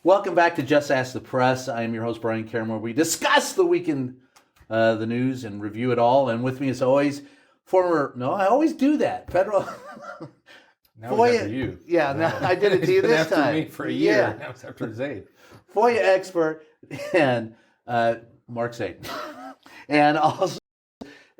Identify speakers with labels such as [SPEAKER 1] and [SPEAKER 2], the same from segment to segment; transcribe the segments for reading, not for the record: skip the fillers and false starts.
[SPEAKER 1] Welcome back to Just Ask the Press. I am your host, Brian Karem, where we discuss the weekend, the news, and review it all. And with me, as always, I always do that. Federal.
[SPEAKER 2] Now it's after you.
[SPEAKER 1] Yeah, no, I did it to you this
[SPEAKER 2] after
[SPEAKER 1] time.
[SPEAKER 2] Me for a year. Now it's after Zaid.
[SPEAKER 1] FOIA expert and Mark Zaid. And also,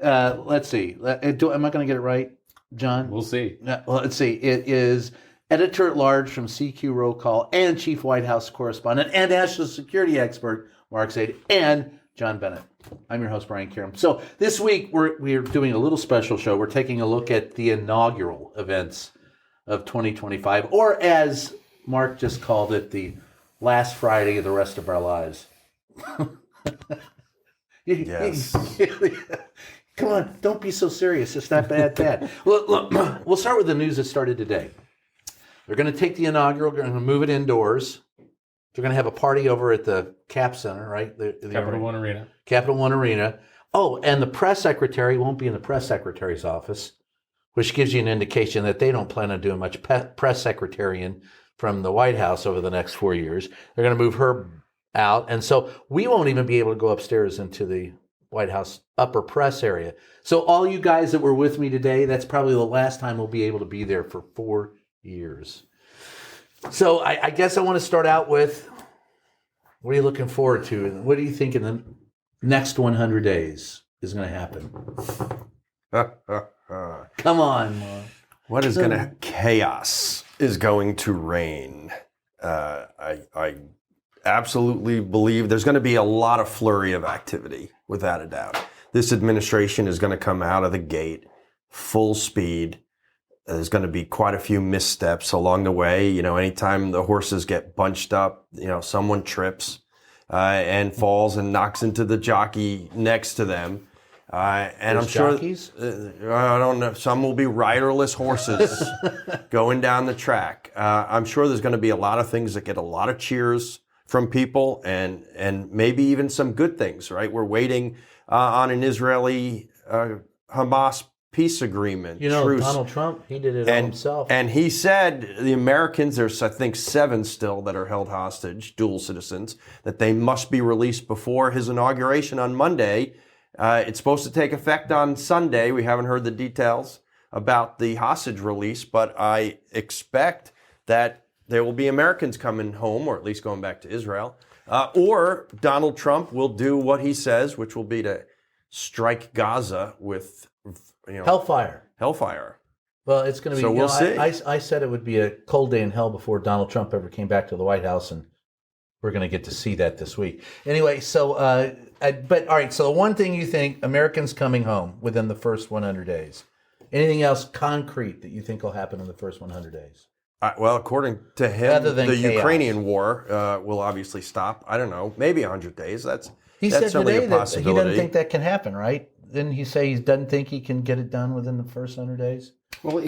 [SPEAKER 1] let's see. Am I going to get it right, John?
[SPEAKER 2] We'll see.
[SPEAKER 1] Well, let's see. It is editor-at-large from CQ Roll Call and chief White House correspondent and national security expert Mark Zaid and John Bennett. I'm your host, Brian Karem. So this week, we're doing a little special show. We're taking a look at the inaugural events of 2025, or as Mark just called it, the last Friday of the rest of our lives.
[SPEAKER 3] Yes.
[SPEAKER 1] Come on, don't be so serious. It's not bad. Look, we'll start with the news that started today. They're going to take the inaugural, they're going to move it indoors. They're going to have a party over at the Cap Center, right? The
[SPEAKER 2] Capital One Arena.
[SPEAKER 1] Capital One Arena. Oh, and the press secretary won't be in the press secretary's office, which gives you an indication that they don't plan on doing much press secretarian from the White House over the next 4 years. They're going to move her out. And so we won't even be able to go upstairs into the White House upper press area. So all you guys that were with me today, that's probably the last time we'll be able to be there for 4 years. So I guess I want to start out with, what are you looking forward to? And what do you think in the next 100 days is going to happen? Come on, Mom.
[SPEAKER 3] What is chaos is going to reign. I absolutely believe there's going to be a lot of flurry of activity, without a doubt. This administration is going to come out of the gate full speed. There's going to be quite a few missteps along the way. You know, anytime the horses get bunched up, someone trips and falls and knocks into the jockey next to them. And
[SPEAKER 1] There's
[SPEAKER 3] I'm sure,
[SPEAKER 1] jockeys?
[SPEAKER 3] I don't know, some will be riderless horses going down the track. I'm sure there's going to be a lot of things that get a lot of cheers from people and maybe even some good things, right? We're waiting on an Israeli Hamas peace agreement.
[SPEAKER 1] Truce. Donald Trump, he did it all himself.
[SPEAKER 3] And he said the Americans, there's I think 7 still that are held hostage, dual citizens, that they must be released before his inauguration on Monday. It's supposed to take effect on Sunday. We haven't heard the details about the hostage release, but I expect that there will be Americans coming home, or at least going back to Israel, or Donald Trump will do what he says, which will be to strike Gaza with
[SPEAKER 1] Hellfire. Well, it's going to be.
[SPEAKER 3] So we'll see.
[SPEAKER 1] I said it would be a cold day in hell before Donald Trump ever came back to the White House, and we're going to get to see that this week. Anyway, so but all right. So the one thing you think Americans coming home within the first 100 days. Anything else concrete that you think will happen in the first 100 days?
[SPEAKER 3] Well, according to him, the
[SPEAKER 1] chaos.
[SPEAKER 3] Ukrainian war will obviously stop. I don't know, maybe 100 days.
[SPEAKER 1] He
[SPEAKER 3] that's
[SPEAKER 1] said
[SPEAKER 3] certainly
[SPEAKER 1] today
[SPEAKER 3] a
[SPEAKER 1] that
[SPEAKER 3] possibility.
[SPEAKER 1] he doesn't think that can happen, right? Didn't he say he doesn't think he can get it done within the first 100 days?
[SPEAKER 2] Well,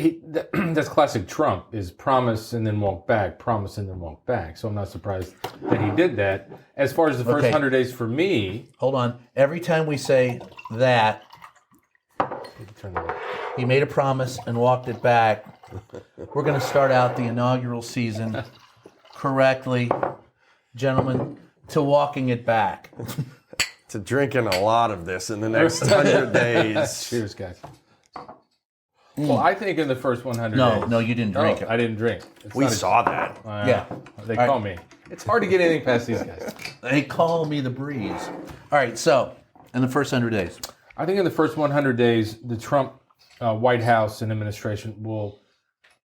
[SPEAKER 2] that's classic Trump, is promise and then walk back, promise and then walk back. So I'm not surprised that he did that. As far as the first 100 days for me...
[SPEAKER 1] Hold on. Every time we say that, he made a promise and walked it back, we're going to start out the inaugural season correctly, gentlemen, to walking it back.
[SPEAKER 3] To drinking a lot of this in the next 100 days.
[SPEAKER 2] Cheers, guys. Well, I think in the first 100 days...
[SPEAKER 1] No, you didn't drink it.
[SPEAKER 2] I didn't drink.
[SPEAKER 3] We saw that.
[SPEAKER 1] Yeah.
[SPEAKER 2] They call me. It's hard to get anything past these guys.
[SPEAKER 1] They call me the breeze. All right, so, in the first 100 days.
[SPEAKER 2] I think in the first 100 days, the Trump White House and administration will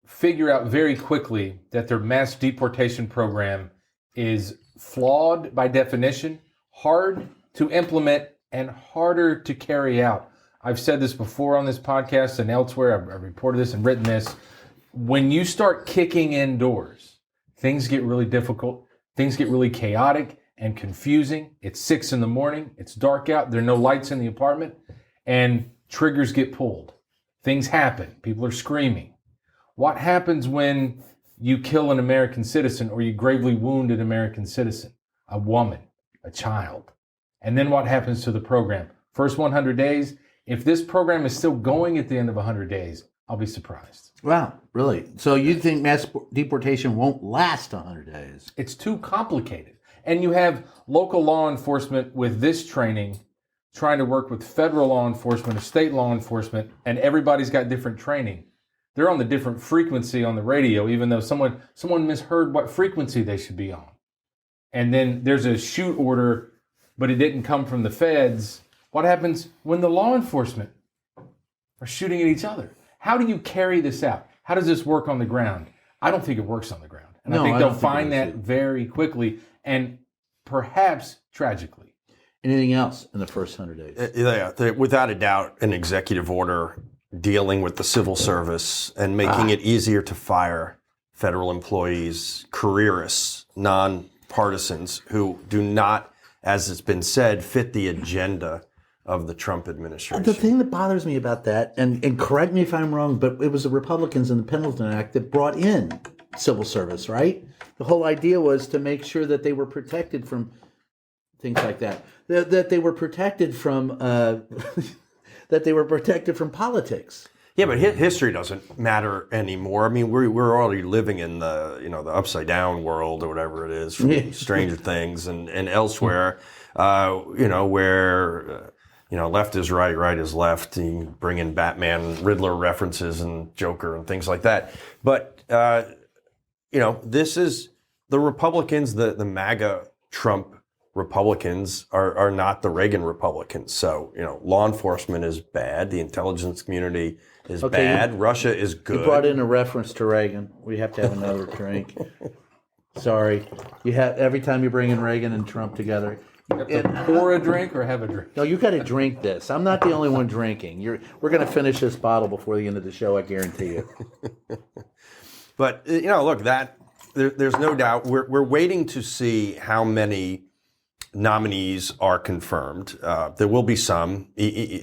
[SPEAKER 2] figure out very quickly that their mass deportation program is flawed by definition, hard to implement, and harder to carry out. I've said this before on this podcast and elsewhere. I've reported this and written this. When you start kicking indoors, things get really difficult. Things get really chaotic and confusing. It's 6 a.m. It's dark out. There are no lights in the apartment. And triggers get pulled. Things happen. People are screaming. What happens when you kill an American citizen or you gravely wound an American citizen, a woman, a child? And then what happens to the program? First 100 days, if this program is still going at the end of 100 days, I'll be surprised.
[SPEAKER 1] Wow, really? So you think mass deportation won't last 100 days?
[SPEAKER 2] It's too complicated. And you have local law enforcement with this training trying to work with federal law enforcement or state law enforcement, and everybody's got different training. They're on the different frequency on the radio, even though someone misheard what frequency they should be on. And then there's a shoot order, but it didn't come from the feds. What happens when the law enforcement are shooting at each other? How do you carry this out? How does this work on the ground? I don't think it works on the ground. And
[SPEAKER 1] No,
[SPEAKER 2] I think
[SPEAKER 1] I
[SPEAKER 2] they'll
[SPEAKER 1] don't think
[SPEAKER 2] find
[SPEAKER 1] it
[SPEAKER 2] that
[SPEAKER 1] is.
[SPEAKER 2] very quickly and perhaps tragically.
[SPEAKER 1] Anything else in the first 100 days?
[SPEAKER 3] Yeah, without a doubt, an executive order dealing with the civil service and making it easier to fire federal employees, careerists, non-partisans who do not, as it's been said, fit the agenda of the Trump administration.
[SPEAKER 1] The thing that bothers me about that, and correct me if I'm wrong, but it was the Republicans in the Pendleton Act that brought in civil service, right? The whole idea was to make sure that they were protected from things like that. That they were protected from that they were protected from politics.
[SPEAKER 3] Yeah, but history doesn't matter anymore. I mean, we're already living in the the upside down world or whatever it is from Stranger Things and elsewhere. Where left is right, right is left. You bring in Batman, Riddler references, and Joker and things like that. But this is the Republicans, the MAGA Trump Republicans are not the Reagan Republicans. So, law enforcement is bad. The intelligence community is bad. Russia is good.
[SPEAKER 1] You brought in a reference to Reagan. We have to have another drink. Sorry. You have every time you bring in Reagan and Trump together.
[SPEAKER 2] You have to pour a drink or have a drink?
[SPEAKER 1] No, you got to drink this. I'm not the only one drinking. We're going to finish this bottle before the end of the show, I guarantee you.
[SPEAKER 3] But, look, there's no doubt. We're waiting to see how many nominees are confirmed. There will be some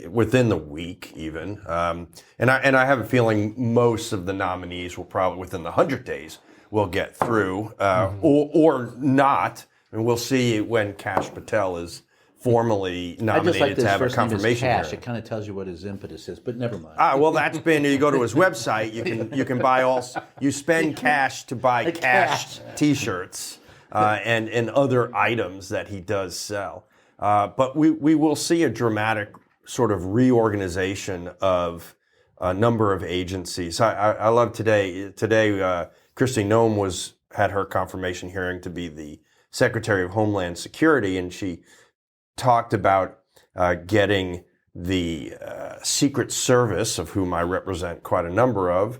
[SPEAKER 3] within the week, even, and I have a feeling most of the nominees will probably within the 100 days will get through, or not, and we'll see when Kash Patel is formally nominated to have a confirmation
[SPEAKER 1] Cash.
[SPEAKER 3] hearing.
[SPEAKER 1] It kind of tells you what his impetus is, but never mind.
[SPEAKER 3] Well, that's been. You go to his website. You can buy you spend cash to buy Cash T-shirts. And other items that he does sell. But we will see a dramatic sort of reorganization of a number of agencies. I love today, Kristi Noem had her confirmation hearing to be the Secretary of Homeland Security, and she talked about getting the Secret Service, of whom I represent quite a number of,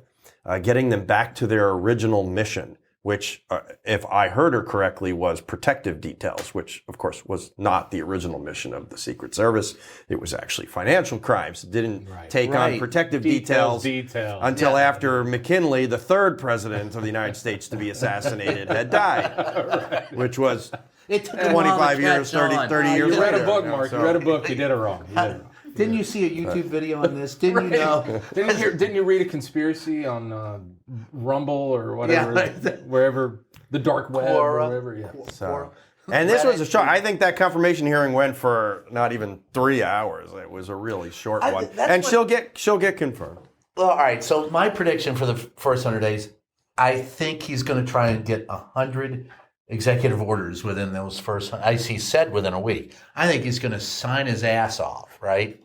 [SPEAKER 3] getting them back to their original mission, which, if I heard her correctly, was protective details, which, of course, was not the original mission of the Secret Service. It was actually financial crimes. It didn't take on protective details until after McKinley, the third president of the United States to be assassinated, had died, which was
[SPEAKER 1] It took
[SPEAKER 3] 25 years, 30 years
[SPEAKER 2] You read
[SPEAKER 3] later.
[SPEAKER 2] a book, Mark. You read a book. You did it wrong.
[SPEAKER 1] Didn't you see a YouTube video on this? Didn't you know?
[SPEAKER 2] Didn't you read a conspiracy on Rumble or whatever, wherever the dark web or whatever? Yeah.
[SPEAKER 3] So, and this was a shock. I think that confirmation hearing went for not even 3 hours. It was a really short one, and she'll get confirmed.
[SPEAKER 1] Well, all right. So my prediction for the first 100 days, I think he's going to try and get 100 executive orders within those first, as he said, within a week. I think he's going to sign his ass off, right?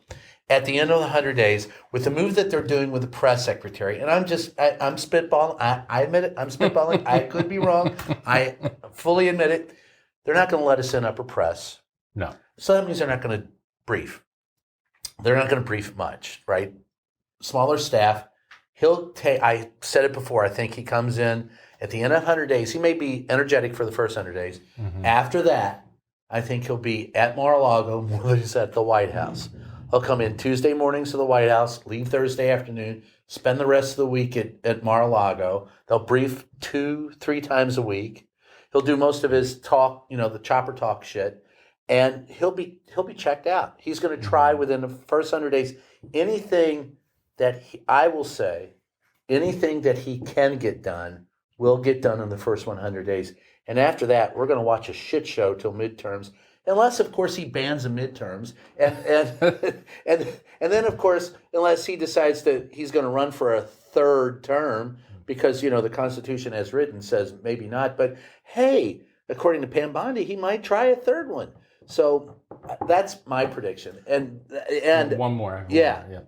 [SPEAKER 1] At the end of the 100 days, with the move that they're doing with the press secretary, and I'm spitballing. I admit it. I'm spitballing. I could be wrong. I fully admit it. They're not going to let us in upper press.
[SPEAKER 2] No.
[SPEAKER 1] So that means they're not going to brief. They're not going to brief much, right? Smaller staff. I said it before, I think he comes in at the end of 100 days. He may be energetic for the first 100 days. Mm-hmm. After that, I think he'll be at Mar-a-Lago more than he's at the White House. He'll come in Tuesday mornings to the White House, leave Thursday afternoon, spend the rest of the week at Mar-a-Lago. They'll brief 2-3 times a week. He'll do most of his talk, the chopper talk shit, and he'll be checked out. He's going to try within the first 100 days anything that anything that he can get done will get done in the first 100 days. And after that, we're going to watch a shit show till midterms unless of course he bans the midterms, and then of course unless he decides that he's going to run for a third term because the Constitution as written says maybe not, but hey, according to Pam Bondi, he might try a third one. So that's my prediction. And
[SPEAKER 2] one more.
[SPEAKER 1] Yeah.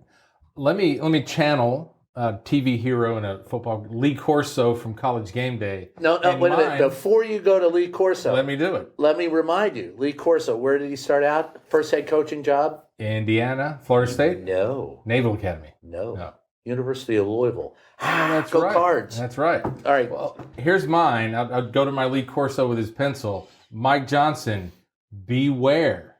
[SPEAKER 2] Let me channel a TV hero in a football, Lee Corso from College Game Day.
[SPEAKER 1] No, wait a minute. Before you go to Lee Corso,
[SPEAKER 2] let me do it.
[SPEAKER 1] Let me remind you, Lee Corso, where did he start out? First head coaching job?
[SPEAKER 2] Indiana, Florida State?
[SPEAKER 1] No.
[SPEAKER 2] Naval Academy?
[SPEAKER 1] No. University of Louisville.
[SPEAKER 2] That's
[SPEAKER 1] Go
[SPEAKER 2] right.
[SPEAKER 1] Cards.
[SPEAKER 2] That's right.
[SPEAKER 1] All right.
[SPEAKER 2] Well, here's mine. I'll go to my Lee Corso with his pencil. Mike Johnson, beware.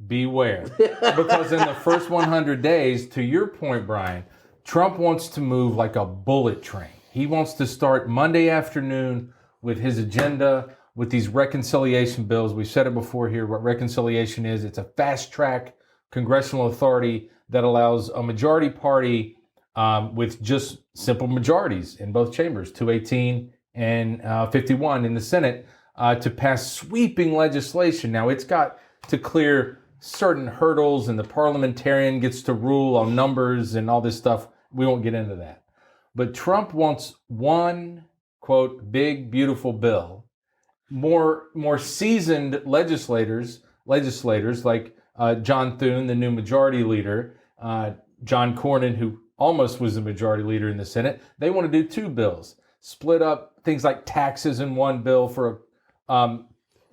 [SPEAKER 2] Because in the first 100 days, to your point, Brian, Trump wants to move like a bullet train. He wants to start Monday afternoon with his agenda, with these reconciliation bills. We've said it before here, what reconciliation is. It's a fast track congressional authority that allows a majority party with just simple majorities in both chambers, 218 and 51 in the Senate, to pass sweeping legislation. Now, it's got to clear certain hurdles, and the parliamentarian gets to rule on numbers and all this stuff. We won't get into that. But Trump wants one, quote, big, beautiful bill. More seasoned legislators like John Thune, the new majority leader, John Cornyn, who almost was the majority leader in the Senate, they want to do two bills. Split up things like taxes in one bill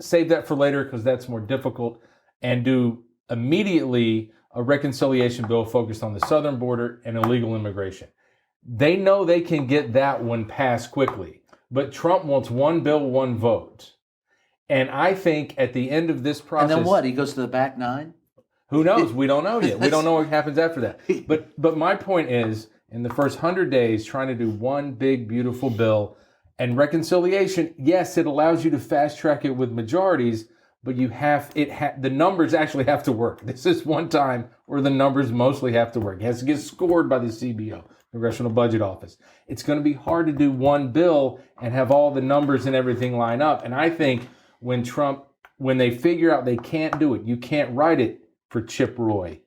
[SPEAKER 2] save that for later because that's more difficult, and do immediately a reconciliation bill focused on the southern border and illegal immigration. They know they can get that one passed quickly, but Trump wants one bill, one vote. And I think at the end of this process...
[SPEAKER 1] And then what? He goes to the back nine?
[SPEAKER 2] Who knows? We don't know yet. We don't know what happens after that. But my point is, in the first 100 days, trying to do one big, beautiful bill, and reconciliation, yes, it allows you to fast track it with majorities, but the numbers actually have to work. This is one time where the numbers mostly have to work. It has to get scored by the CBO, Congressional Budget Office. It's going to be hard to do one bill and have all the numbers and everything line up. And I think when they figure out they can't do it, you can't write it for Chip Roy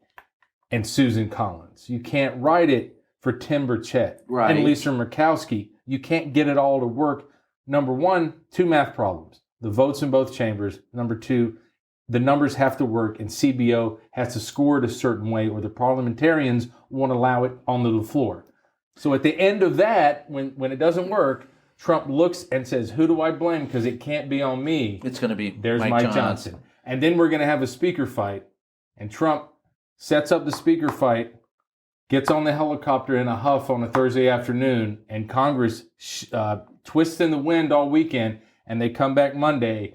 [SPEAKER 2] and Susan Collins. You can't write it for Tim Burchett and Lisa Murkowski. You can't get it all to work. Number one, two math problems. The votes in both chambers. Number two, the numbers have to work, and CBO has to score it a certain way, or the parliamentarians won't allow it onto the floor. So at the end of that, when it doesn't work, Trump looks and says, who do I blame? Because it can't be on me.
[SPEAKER 1] It's going to be
[SPEAKER 2] There's Mike Johnson. And then we're going to have a speaker fight, and Trump sets up the speaker fight, gets on the helicopter in a huff on a Thursday afternoon, and Congress twists in the wind all weekend, and they come back Monday,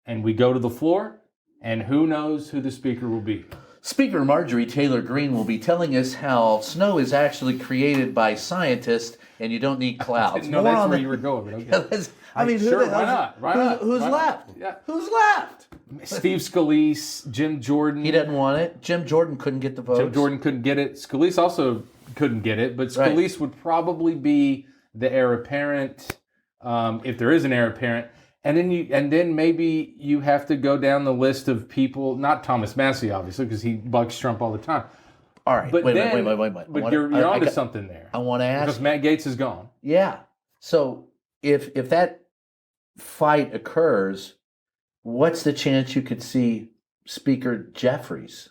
[SPEAKER 2] and we go to the floor, and who knows who the speaker will be.
[SPEAKER 1] Speaker Marjorie Taylor Greene will be telling us how snow is actually created by scientists, and you don't need clouds.
[SPEAKER 2] No, that's where you were going. But okay.
[SPEAKER 1] Sure,
[SPEAKER 2] why not?
[SPEAKER 1] Who's left?
[SPEAKER 2] Yeah.
[SPEAKER 1] Who's left?
[SPEAKER 2] Steve Scalise, Jim Jordan.
[SPEAKER 1] He doesn't want it. Jim Jordan couldn't get the votes.
[SPEAKER 2] Jim Jordan couldn't get it. Scalise also couldn't get it, but Scalise would probably be the heir apparent, if there is an heir apparent. And then maybe you have to go down the list of people, not Thomas Massey, obviously, because he bucks Trump all the time.
[SPEAKER 1] All right,
[SPEAKER 2] but
[SPEAKER 1] wait.
[SPEAKER 2] But you're onto something there.
[SPEAKER 1] I want to ask,
[SPEAKER 2] because Matt Gaetz is gone.
[SPEAKER 1] Yeah. So if that fight occurs, what's the chance you could see Speaker Jeffries?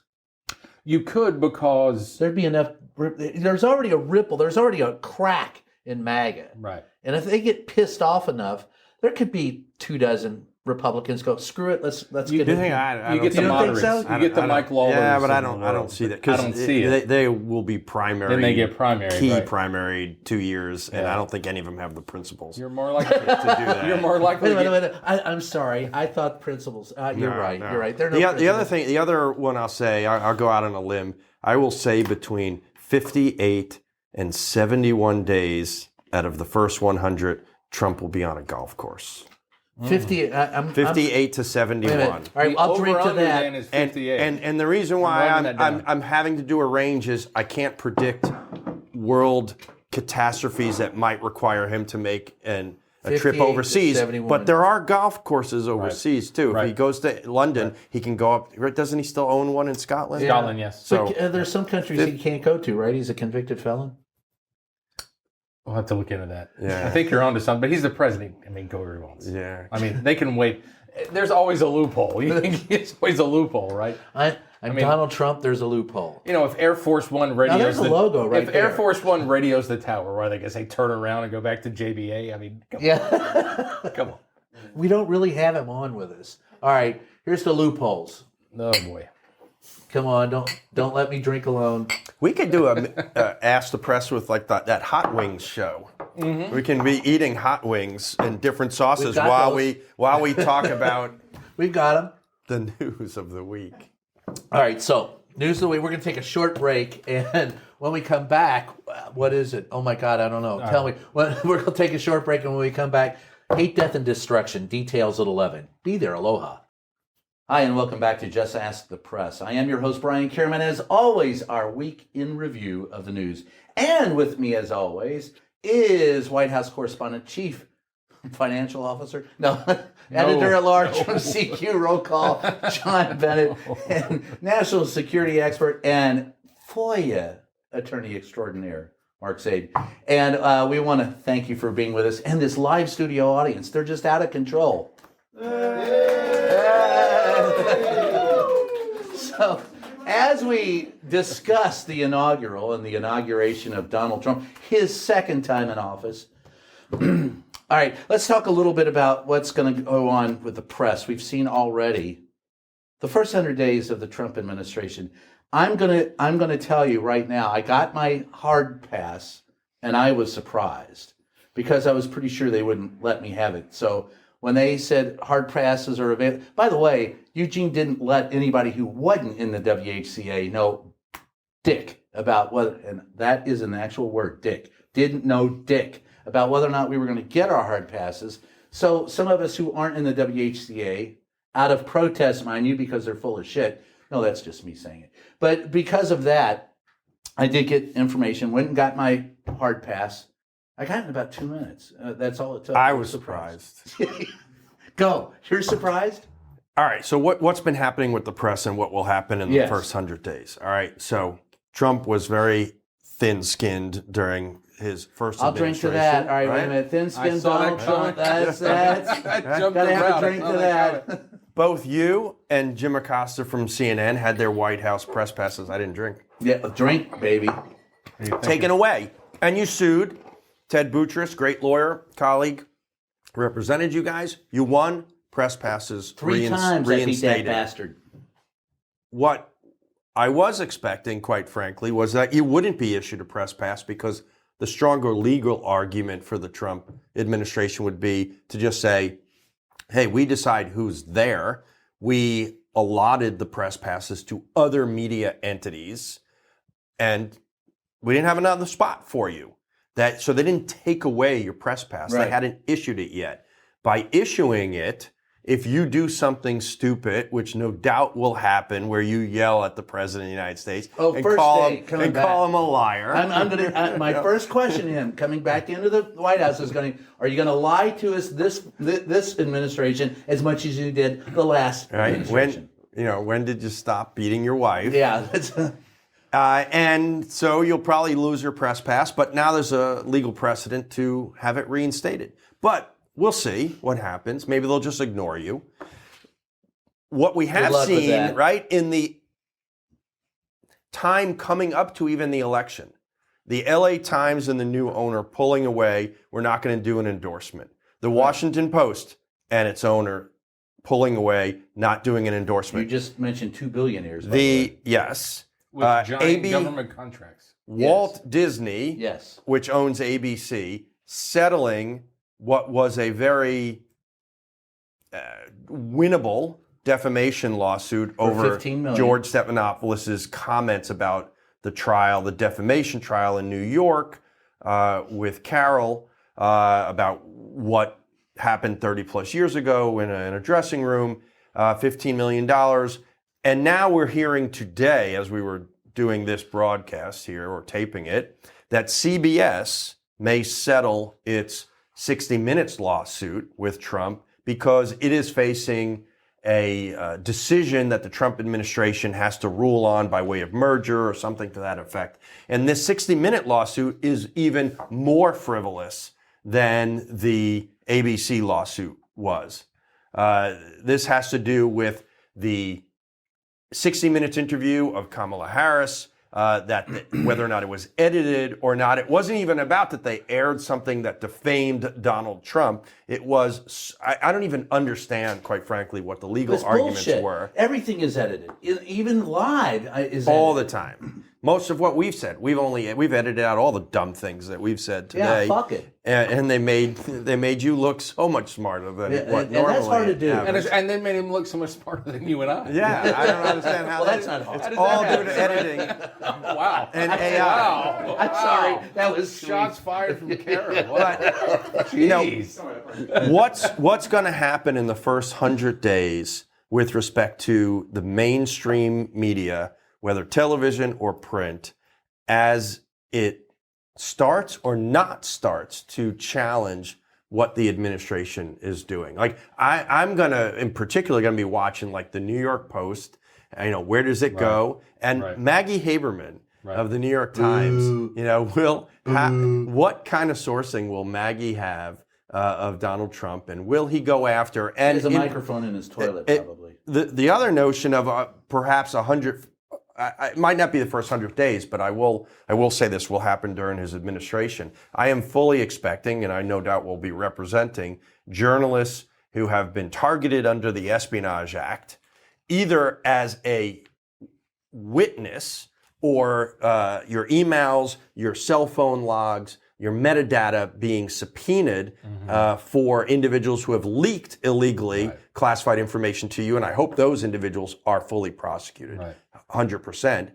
[SPEAKER 2] You could, because
[SPEAKER 1] there'd be enough. There's already a ripple. There's already a crack in MAGA.
[SPEAKER 2] Right.
[SPEAKER 1] And if they get pissed off enough, there could be 24 Republicans go, screw it, let's get it.
[SPEAKER 2] You get the moderates. You get the Mike Lawlers.
[SPEAKER 3] Yeah, but I don't see that.
[SPEAKER 2] I don't see it.
[SPEAKER 3] They will be primary.
[SPEAKER 2] Then they get primary.
[SPEAKER 3] Key primary 2 years, and I don't think any of them have the principles.
[SPEAKER 2] You're more likely to do that. You're more likely.
[SPEAKER 1] Wait a minute. I'm sorry. I thought principles. You're right. You're right.
[SPEAKER 3] The other one I'll say, I'll go out on a limb. I will say between 58 and 71 days out of the first 100, Trump will be on a golf course. 58 to 71.
[SPEAKER 1] All right, I'll drink to that.
[SPEAKER 2] Is 58.
[SPEAKER 3] And the reason why I'm having to do a range is I can't predict world catastrophes that might require him to make an a trip
[SPEAKER 1] 58 to
[SPEAKER 3] overseas.
[SPEAKER 1] 71.
[SPEAKER 3] But there are golf courses overseas too. If he
[SPEAKER 2] Right.
[SPEAKER 3] goes to London, he can go up. Right? Doesn't he still own one in Scotland?
[SPEAKER 2] Scotland, yes.
[SPEAKER 3] So
[SPEAKER 1] But there's some countries he can't go to, right? He's a convicted felon.
[SPEAKER 2] We'll have to look into that.
[SPEAKER 3] Yeah.
[SPEAKER 2] I think you're onto something, but he's the president. I mean, go where he wants.
[SPEAKER 3] yeah.
[SPEAKER 2] I mean, they can wait. There's always a loophole. You think there's always a loophole, right?
[SPEAKER 1] I'm Donald Trump. There's a loophole.
[SPEAKER 2] You know, if Air Force One radios
[SPEAKER 1] there's a logo right
[SPEAKER 2] if Air
[SPEAKER 1] there.
[SPEAKER 2] Force One radios the tower, where they can say turn around and go back to JBA. I mean,
[SPEAKER 1] Yeah.
[SPEAKER 2] come on.
[SPEAKER 1] We don't really have him on with us. All right, here's the loopholes.
[SPEAKER 2] Oh boy.
[SPEAKER 1] Come on, don't let me drink alone.
[SPEAKER 3] We could do a Ask the Press with like that Hot Wings show. We can be eating hot wings in different sauces
[SPEAKER 1] We've got
[SPEAKER 3] while
[SPEAKER 1] those.
[SPEAKER 3] we talk about
[SPEAKER 1] We've got him.
[SPEAKER 3] the news of the week.
[SPEAKER 1] All right, so news of the week. We're going to take a short break, and when we come back, what is it? Oh my God, I don't know. Tell me. We're going to take a short break, and when we come back, hate, death, and destruction. Details at 11. Be there. Aloha. Hi, and welcome back to Just Ask the Press. I am your host, Brian Karem, and as always, our week in review of the news. And with me, as always, is White House correspondent, chief financial officer, editor-at-large from CQ Roll Call, John Bennett, and national security expert and FOIA attorney extraordinaire, Mark Zaid. And we want to thank you for being with us and this live studio audience. They're just out of control. So, as we discuss the inaugural and the inauguration of Donald Trump, his second time in office, all right, let's talk a little bit about what's going to go on with the press. We've seen already the first 100 days of the Trump administration. I'm gonna tell you right now, I got my hard pass, and I was surprised because I was pretty sure they wouldn't let me have it. So when they said hard passes are available, by the way, Eugene didn't let anybody who wasn't in the WHCA know dick about whether, and that is an actual word, dick, didn't know dick about whether or not we were going to get our hard passes. So some of us who aren't in the WHCA, out of protest, mind you, because they're full of shit, no, that's just me saying it. But because of that, I did get information, went and got my hard pass. I got it in about 2 minutes. That's all it took.
[SPEAKER 3] I was surprised.
[SPEAKER 1] Go. You're surprised?
[SPEAKER 3] All right. So what's been happening with the press and what will happen in the
[SPEAKER 1] Yes.
[SPEAKER 3] first 100 days? All right. So Trump was very thin-skinned during his first
[SPEAKER 1] I'll drink to
[SPEAKER 3] administration.
[SPEAKER 1] that. All right, wait a minute. Thin skin
[SPEAKER 2] saw that
[SPEAKER 1] Donald Trump.
[SPEAKER 2] coming.
[SPEAKER 1] That's
[SPEAKER 2] I jumped
[SPEAKER 1] gotta have a
[SPEAKER 2] around.
[SPEAKER 1] drink
[SPEAKER 2] I saw
[SPEAKER 1] to
[SPEAKER 2] that
[SPEAKER 1] that.
[SPEAKER 3] Both you and Jim Acosta from CNN had their White House press passes. I didn't drink.
[SPEAKER 1] Yeah, a drink, baby.
[SPEAKER 3] Taken away. And you sued. Ted Boutrous, great lawyer, colleague, represented you guys. You won. Press passes
[SPEAKER 1] Three times I beat that
[SPEAKER 3] reinstated.
[SPEAKER 1] bastard.
[SPEAKER 3] What I was expecting, quite frankly, was that you wouldn't be issued a press pass because the stronger legal argument for the Trump administration would be to just say, hey, we decide who's there. We allotted the press passes to other media entities, and we didn't have another spot for you. So they didn't take away your press pass.
[SPEAKER 1] Right.
[SPEAKER 3] They hadn't issued it yet. By issuing it, if you do something stupid, which no doubt will happen, where you yell at the president of the United States and
[SPEAKER 1] first
[SPEAKER 3] call
[SPEAKER 1] day
[SPEAKER 3] him
[SPEAKER 1] coming back.
[SPEAKER 3] a liar,
[SPEAKER 1] I'm gonna. My first question to him, coming back into the White House, is going: are you going to lie to us this administration as much as you did the last
[SPEAKER 3] right?
[SPEAKER 1] administration?
[SPEAKER 3] When did you stop beating your wife?
[SPEAKER 1] Yeah. That's,
[SPEAKER 3] And so you'll probably lose your press pass, but now there's a legal precedent to have it reinstated. But we'll see what happens. Maybe they'll just ignore you. What we have
[SPEAKER 1] luck with
[SPEAKER 3] seen,
[SPEAKER 1] that.
[SPEAKER 3] right, in the time coming up to even the election, the LA Times and the new owner pulling away, we're not going to do an endorsement. The Washington Post and its owner pulling away, not doing an
[SPEAKER 1] you
[SPEAKER 3] endorsement.
[SPEAKER 1] just mentioned two billionaires. by the way.
[SPEAKER 3] Yes.
[SPEAKER 2] With giant
[SPEAKER 3] AB
[SPEAKER 2] government contracts.
[SPEAKER 3] Walt Disney,
[SPEAKER 1] Yes.
[SPEAKER 3] which owns ABC, settling what was a very winnable defamation lawsuit over
[SPEAKER 1] $15 million.
[SPEAKER 3] George Stephanopoulos' comments about the trial, the defamation trial in New York with Carol about what happened 30 plus years ago in a dressing room, $15 million. And now we're hearing today, as we were doing this broadcast here or taping it, that CBS may settle its 60 Minutes lawsuit with Trump because it is facing a decision that the Trump administration has to rule on by way of merger or something to that effect. And this 60-minute lawsuit is even more frivolous than the ABC lawsuit was. This has to do with the 60 Minutes interview of Kamala Harris, that whether or not it was edited or not. It wasn't even about that they aired something that defamed Donald Trump. It was, I don't even understand, quite frankly, what the legal
[SPEAKER 1] It's
[SPEAKER 3] arguments
[SPEAKER 1] bullshit.
[SPEAKER 3] were.
[SPEAKER 1] Everything is edited. Even live is
[SPEAKER 3] All
[SPEAKER 1] edited.
[SPEAKER 3] the time. Most of what we've said, we've edited out all the dumb things that we've said today.
[SPEAKER 1] Yeah, fuck it.
[SPEAKER 3] And they made you look so much smarter than what
[SPEAKER 1] and
[SPEAKER 3] normally
[SPEAKER 1] that's hard to do.
[SPEAKER 3] happens.
[SPEAKER 2] And then made him look so much smarter than you and I.
[SPEAKER 3] Yeah, I don't understand how
[SPEAKER 1] Well, that's not hard.
[SPEAKER 3] It's all due to editing
[SPEAKER 2] Wow.
[SPEAKER 3] and AI.
[SPEAKER 2] Wow.
[SPEAKER 1] I'm sorry. That was
[SPEAKER 2] Shots
[SPEAKER 1] sweet.
[SPEAKER 2] fired from Karem. What?
[SPEAKER 3] You know,
[SPEAKER 2] Jeez.
[SPEAKER 3] what's going to happen in the first 100 days with respect to the mainstream media, whether television or print, as it starts or not starts to challenge what the administration is doing? Like I'm gonna, in particular, gonna be watching like the New York Post. Where does it go? And Maggie Haberman of the New York Times, will what kind of sourcing will Maggie have of Donald Trump, and will he go after? And
[SPEAKER 1] There's a microphone in his toilet, probably.
[SPEAKER 3] The other notion of perhaps 100. It might not be the first 100 days, but I will say this will happen during his administration. I am fully expecting, and I no doubt will be representing, journalists who have been targeted under the Espionage Act, either as a witness or your emails, your cell phone logs, your metadata being subpoenaed for individuals who have leaked illegally classified information to you. And I hope those individuals are fully prosecuted. 100%,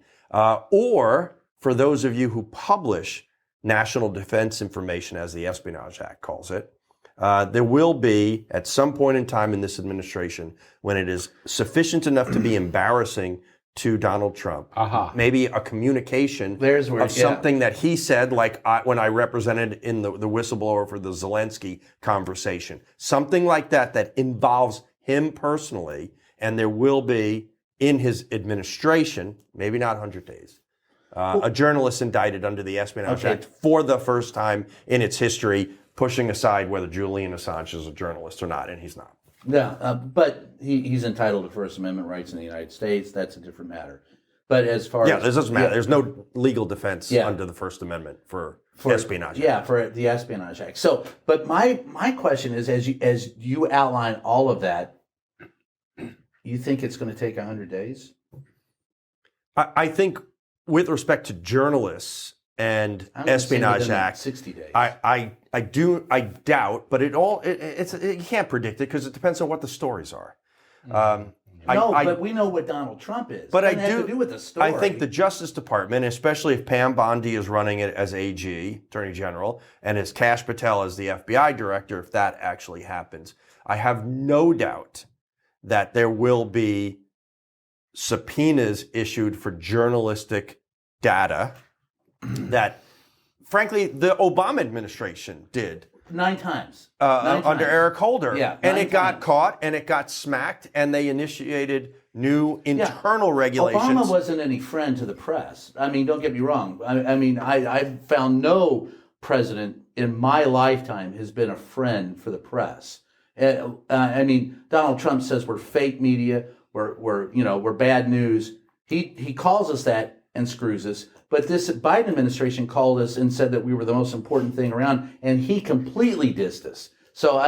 [SPEAKER 3] or for those of you who publish national defense information, as the Espionage Act calls it, there will be, at some point in time in this administration, when it is sufficient enough to be embarrassing to Donald Trump, maybe a communication of something that he said, like when I represented in the whistleblower for the Zelensky conversation, something like that involves him personally, and there will be, in his administration, maybe not 100 days, a journalist indicted under the Espionage Act for the first time in its history, pushing aside whether Julian Assange is a journalist or not, and he's not.
[SPEAKER 1] Yeah, but he's entitled to First Amendment rights in the United States. That's a different matter. But as far as...
[SPEAKER 3] this doesn't matter. There's no legal defense under the First Amendment for Espionage Act.
[SPEAKER 1] Yeah, for the Espionage Act. So, but my question is, as you outline all of that, you think it's going to take 100 days?
[SPEAKER 3] I think with respect to journalists and Espionage Act,
[SPEAKER 1] 60 days.
[SPEAKER 3] I doubt, but you can't predict it because it depends on what the stories are.
[SPEAKER 1] But we know what Donald Trump is.
[SPEAKER 3] But
[SPEAKER 1] it doesn't have to do with the story.
[SPEAKER 3] I think the Justice Department, especially if Pam Bondi is running it as AG, Attorney General, and as Kash Patel as the FBI Director, if that actually happens, I have no doubt that there will be subpoenas issued for journalistic data that, frankly, the Obama administration did.
[SPEAKER 1] 9 times.
[SPEAKER 3] Under Eric Holder.
[SPEAKER 1] Yeah,
[SPEAKER 3] and it got caught, and it got smacked, and they initiated new internal regulations.
[SPEAKER 1] Obama wasn't any friend to the press. I mean, don't get me wrong. I found no president in my lifetime has been a friend for the press. Donald Trump says we're fake media, we're bad news. He calls us that and screws us. But this Biden administration called us and said that we were the most important thing around, and he completely dissed us. So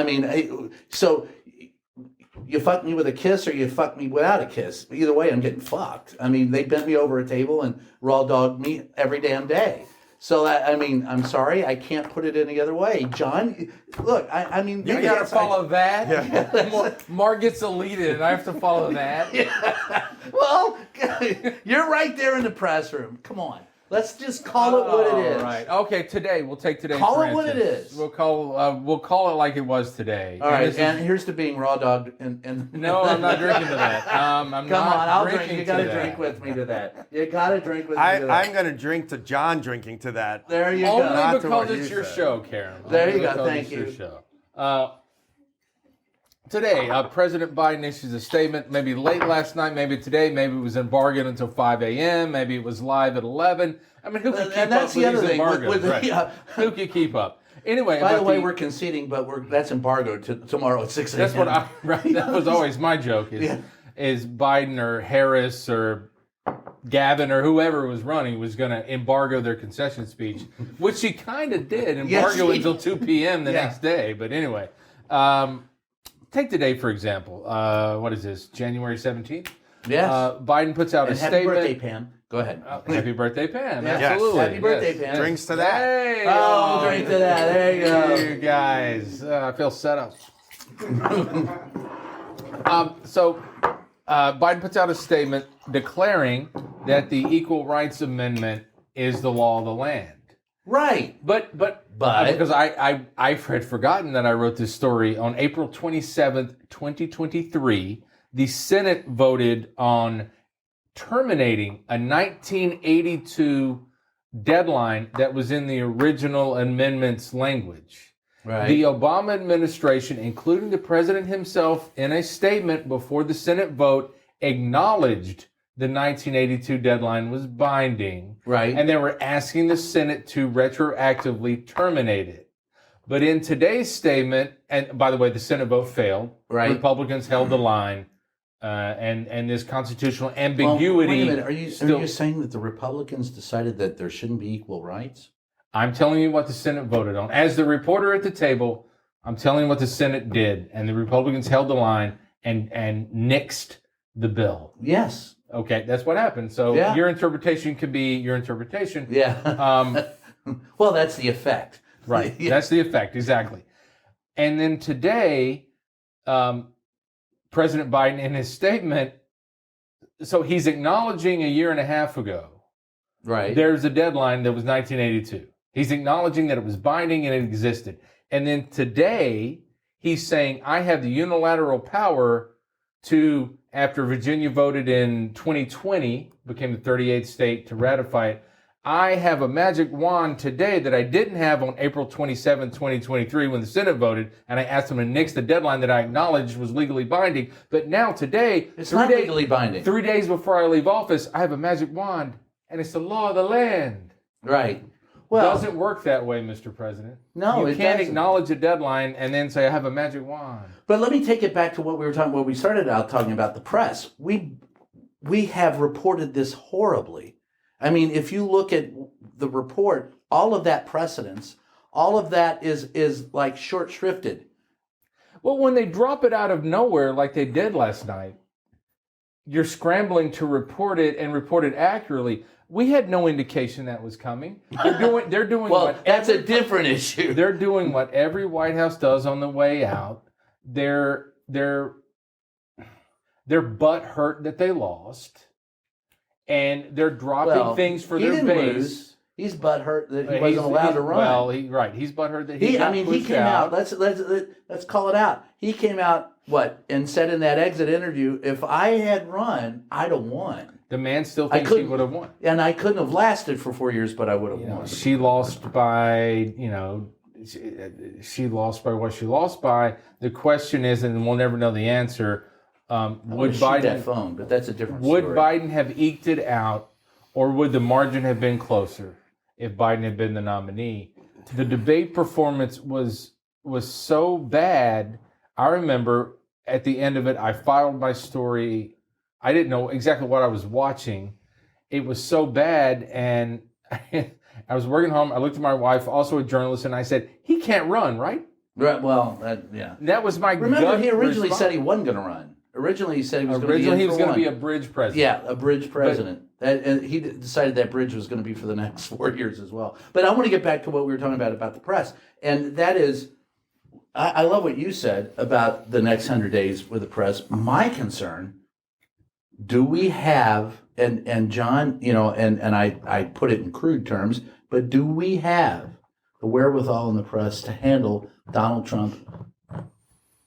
[SPEAKER 1] you fuck me with a kiss or you fuck me without a kiss. Either way, I'm getting fucked. They bent me over a table and raw dogged me every damn day. So I'm sorry, I can't put it any other way. John, look,
[SPEAKER 2] you gotta follow that. Yeah. Mark gets deleted, and I have to follow that.
[SPEAKER 1] Yeah. Well, you're right there in the press room. Come on. Let's just call it what it is.
[SPEAKER 2] Right. Okay. Today we'll take today.
[SPEAKER 1] Call
[SPEAKER 2] for
[SPEAKER 1] it what it
[SPEAKER 2] instance.
[SPEAKER 1] is.
[SPEAKER 2] We'll call it like it was today.
[SPEAKER 1] All right.
[SPEAKER 2] this
[SPEAKER 1] And
[SPEAKER 2] is-
[SPEAKER 1] here's to being raw dog. And
[SPEAKER 2] no, I'm not drinking to that.
[SPEAKER 1] Come on, I'll drink.
[SPEAKER 2] drinking
[SPEAKER 1] You got to
[SPEAKER 2] that.
[SPEAKER 1] drink with me to that. You got to drink with me to that.
[SPEAKER 3] I'm going to drink to John drinking to that.
[SPEAKER 1] There you
[SPEAKER 2] Only
[SPEAKER 1] go.
[SPEAKER 3] Not to
[SPEAKER 2] because
[SPEAKER 3] what
[SPEAKER 2] it's
[SPEAKER 3] you
[SPEAKER 2] your
[SPEAKER 3] said.
[SPEAKER 2] show, Karem.
[SPEAKER 1] There
[SPEAKER 2] Only
[SPEAKER 1] you go.
[SPEAKER 2] because
[SPEAKER 1] Thank
[SPEAKER 2] it's your
[SPEAKER 1] you.
[SPEAKER 2] show. Today, President Biden issues a statement, maybe late last night, maybe today, maybe it was embargoed until 5 a.m., maybe it was live at 11. I mean, who can keep
[SPEAKER 1] And that's
[SPEAKER 2] up
[SPEAKER 1] the
[SPEAKER 2] with
[SPEAKER 1] other
[SPEAKER 2] these
[SPEAKER 1] thing.
[SPEAKER 2] embargoes? Right.
[SPEAKER 1] Yeah.
[SPEAKER 2] Who can keep up? Anyway,
[SPEAKER 1] By the
[SPEAKER 2] about
[SPEAKER 1] way, we're conceding, but that's embargoed to tomorrow at 6 a.m.
[SPEAKER 2] that's what that was always my joke is Biden or Harris or Gavin or whoever was running was going to embargo their concession speech, which she kind of did, embargo until 2 p.m. the next day. But anyway, take today, for example. What is this, January 17th?
[SPEAKER 1] Yes.
[SPEAKER 2] Biden puts out
[SPEAKER 1] And
[SPEAKER 2] a
[SPEAKER 1] happy
[SPEAKER 2] statement.
[SPEAKER 1] birthday, Pam. Go ahead.
[SPEAKER 2] Happy birthday, Pam.
[SPEAKER 1] Yes.
[SPEAKER 2] Absolutely.
[SPEAKER 1] Happy birthday,
[SPEAKER 2] Yes.
[SPEAKER 1] Pam.
[SPEAKER 3] Drinks to that.
[SPEAKER 2] Hey,
[SPEAKER 1] Oh, drink to that. There you go.
[SPEAKER 2] You guys, I feel set up. So Biden puts out a statement declaring that the Equal Rights Amendment is the law of the land.
[SPEAKER 1] Right.
[SPEAKER 2] But because I had forgotten that I wrote this story on April 27th, 2023, the Senate voted on terminating a 1982 deadline that was in the original amendment's language.
[SPEAKER 1] Right.
[SPEAKER 2] The Obama administration, including the president himself, in a statement before the Senate vote, acknowledged the 1982 deadline was binding.
[SPEAKER 1] Right.
[SPEAKER 2] And they were asking the Senate to retroactively terminate it. But in today's statement, and by the way, the Senate vote failed.
[SPEAKER 1] Right.
[SPEAKER 2] Republicans held the line, and this constitutional ambiguity.
[SPEAKER 1] Well, wait a minute. Are you saying that the Republicans decided that there shouldn't be equal rights?
[SPEAKER 2] I'm telling you what the Senate voted on. As the reporter at the table, I'm telling you what the Senate did, and the Republicans held the line and nixed the bill.
[SPEAKER 1] Yes.
[SPEAKER 2] Okay, that's what happened. So
[SPEAKER 1] Yeah.
[SPEAKER 2] your interpretation could be your interpretation.
[SPEAKER 1] Yeah. Well, that's the effect.
[SPEAKER 2] Right.
[SPEAKER 1] Yeah.
[SPEAKER 2] That's the effect, exactly. And then today, President Biden, in his statement, so he's acknowledging a year and a half ago,
[SPEAKER 1] Right.
[SPEAKER 2] there's a deadline that was 1982. He's acknowledging that it was binding and it existed. And then today, he's saying, I have the unilateral power to, after Virginia voted in 2020, became the 38th state to ratify it, I have a magic wand today that I didn't have on April 27, 2023, when the Senate voted, and I asked them to nix the deadline that I acknowledged was legally binding. But now today,
[SPEAKER 1] It's not legally binding.
[SPEAKER 2] 3 days before I leave office, I have a magic wand, and it's the law of the land.
[SPEAKER 1] Right. Well,
[SPEAKER 2] Doesn't work that way, Mr. President.
[SPEAKER 1] No,
[SPEAKER 2] you
[SPEAKER 1] it
[SPEAKER 2] can't
[SPEAKER 1] doesn't.
[SPEAKER 2] acknowledge a deadline and then say I have a magic wand.
[SPEAKER 1] but let me take it back to what we were talking. What we started out talking about the press. We have reported this horribly. I mean, if you look at the report, all of that precedence, all of that is like short shrifted.
[SPEAKER 2] Well, when they drop it out of nowhere like they did last night, you're scrambling to report it and report it accurately. We had no indication that was coming. They're doing
[SPEAKER 1] Well,
[SPEAKER 2] what
[SPEAKER 1] that's a different issue.
[SPEAKER 2] They're doing what every White House does on the way out. They're butt hurt that they lost, and they're dropping things for
[SPEAKER 1] he
[SPEAKER 2] their
[SPEAKER 1] didn't
[SPEAKER 2] base.
[SPEAKER 1] lose. He's butthurt that he wasn't allowed to run.
[SPEAKER 2] Well, he's butthurt that he got
[SPEAKER 1] he
[SPEAKER 2] pushed
[SPEAKER 1] came out. Let's call it out. He came out and said in that exit interview, if I had run, I'd have won.
[SPEAKER 2] The man still thinks he would have won.
[SPEAKER 1] And I couldn't have lasted for 4 years, but I would have won.
[SPEAKER 2] She lost by, she lost by what she lost by. The question is, and we'll never know the answer, would
[SPEAKER 1] Shoot that phone, but that's a different
[SPEAKER 2] would
[SPEAKER 1] story.
[SPEAKER 2] Biden have eked it out, or would the margin have been closer if Biden had been the nominee? The debate performance was so bad. I remember at the end of it, I filed my story. I didn't know exactly what I was watching. It was so bad, and I was working home. I looked at my wife, also a journalist, and I said, "He can't run, right?"
[SPEAKER 1] Right. Well, yeah.
[SPEAKER 2] That was my
[SPEAKER 1] Remember,
[SPEAKER 2] gut
[SPEAKER 1] he originally
[SPEAKER 2] response.
[SPEAKER 1] said he wasn't going to run. Originally, he said he was going to be in
[SPEAKER 2] Originally, he was
[SPEAKER 1] for
[SPEAKER 2] going to
[SPEAKER 1] one.
[SPEAKER 2] be a bridge president.
[SPEAKER 1] Yeah, a bridge president. And he decided that bridge was going to be for the next 4 years as well. But I want to get back to what we were talking about the press. And that is, I love what you said about the next 100 days with the press. My concern, do we have, and John, and I put it in crude terms, but do we have the wherewithal in the press to handle Donald Trump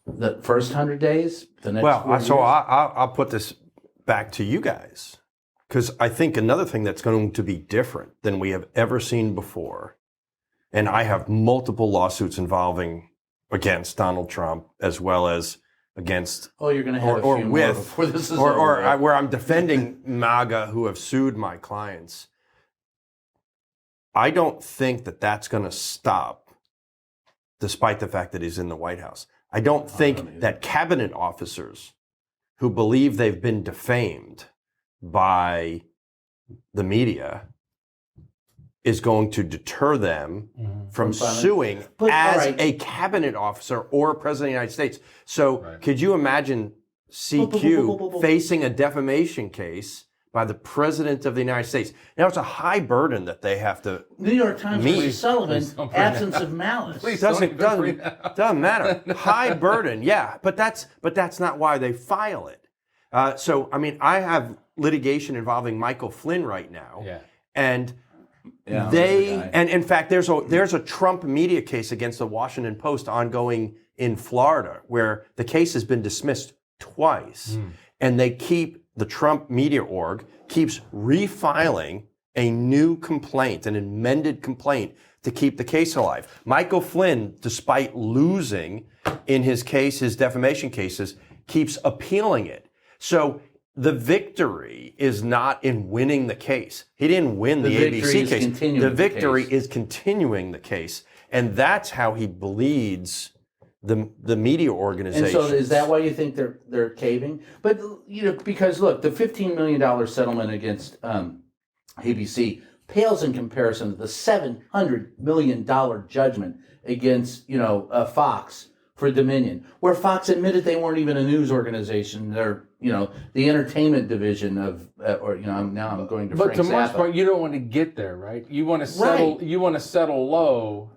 [SPEAKER 1] the first 100 days, the next 4 years?
[SPEAKER 3] So I'll put this back to you guys, because I think another thing that's going to be different than we have ever seen before, and I have multiple lawsuits involving against Donald Trump as well as against
[SPEAKER 1] you're going to have a few more before this is over.
[SPEAKER 3] where I'm defending MAGA who have sued my clients. I don't think that that's going to stop, despite the fact that he's in the White House. I don't think that cabinet officers who believe they've been defamed by the media is going to deter them from suing as a cabinet officer or a president of the United States. So could you imagine CQ facing a defamation case by the president of the United States? Now, it's a high burden that they have to
[SPEAKER 1] New York Times
[SPEAKER 3] meet.
[SPEAKER 1] versus Sullivan, absence of malice.
[SPEAKER 3] Doesn't matter. High burden, yeah, but that's not why they file it. So, I mean, I have litigation involving Michael Flynn right now, and and in fact, there's a Trump media case against the Washington Post ongoing in Florida where the case has been dismissed twice, and the Trump media org keeps refiling a new complaint, an amended complaint, to keep the case alive. Michael Flynn, despite losing in his defamation cases, keeps appealing it. So the victory is not in winning the case. He didn't win the ABC case. The victory is continuing the case. And that's how he bleeds the media organization.
[SPEAKER 1] And so is that why you think they're caving? But, because look, the $15 million settlement against ABC pales in comparison to the $700 million judgment against, Fox for Dominion, where Fox admitted they weren't even a news organization. They're, the entertainment division of, now I'm going to Frank
[SPEAKER 2] But to Mark's
[SPEAKER 1] Zappa.
[SPEAKER 2] point, you don't want to get there, right? You want to settle. Right. You want to settle low.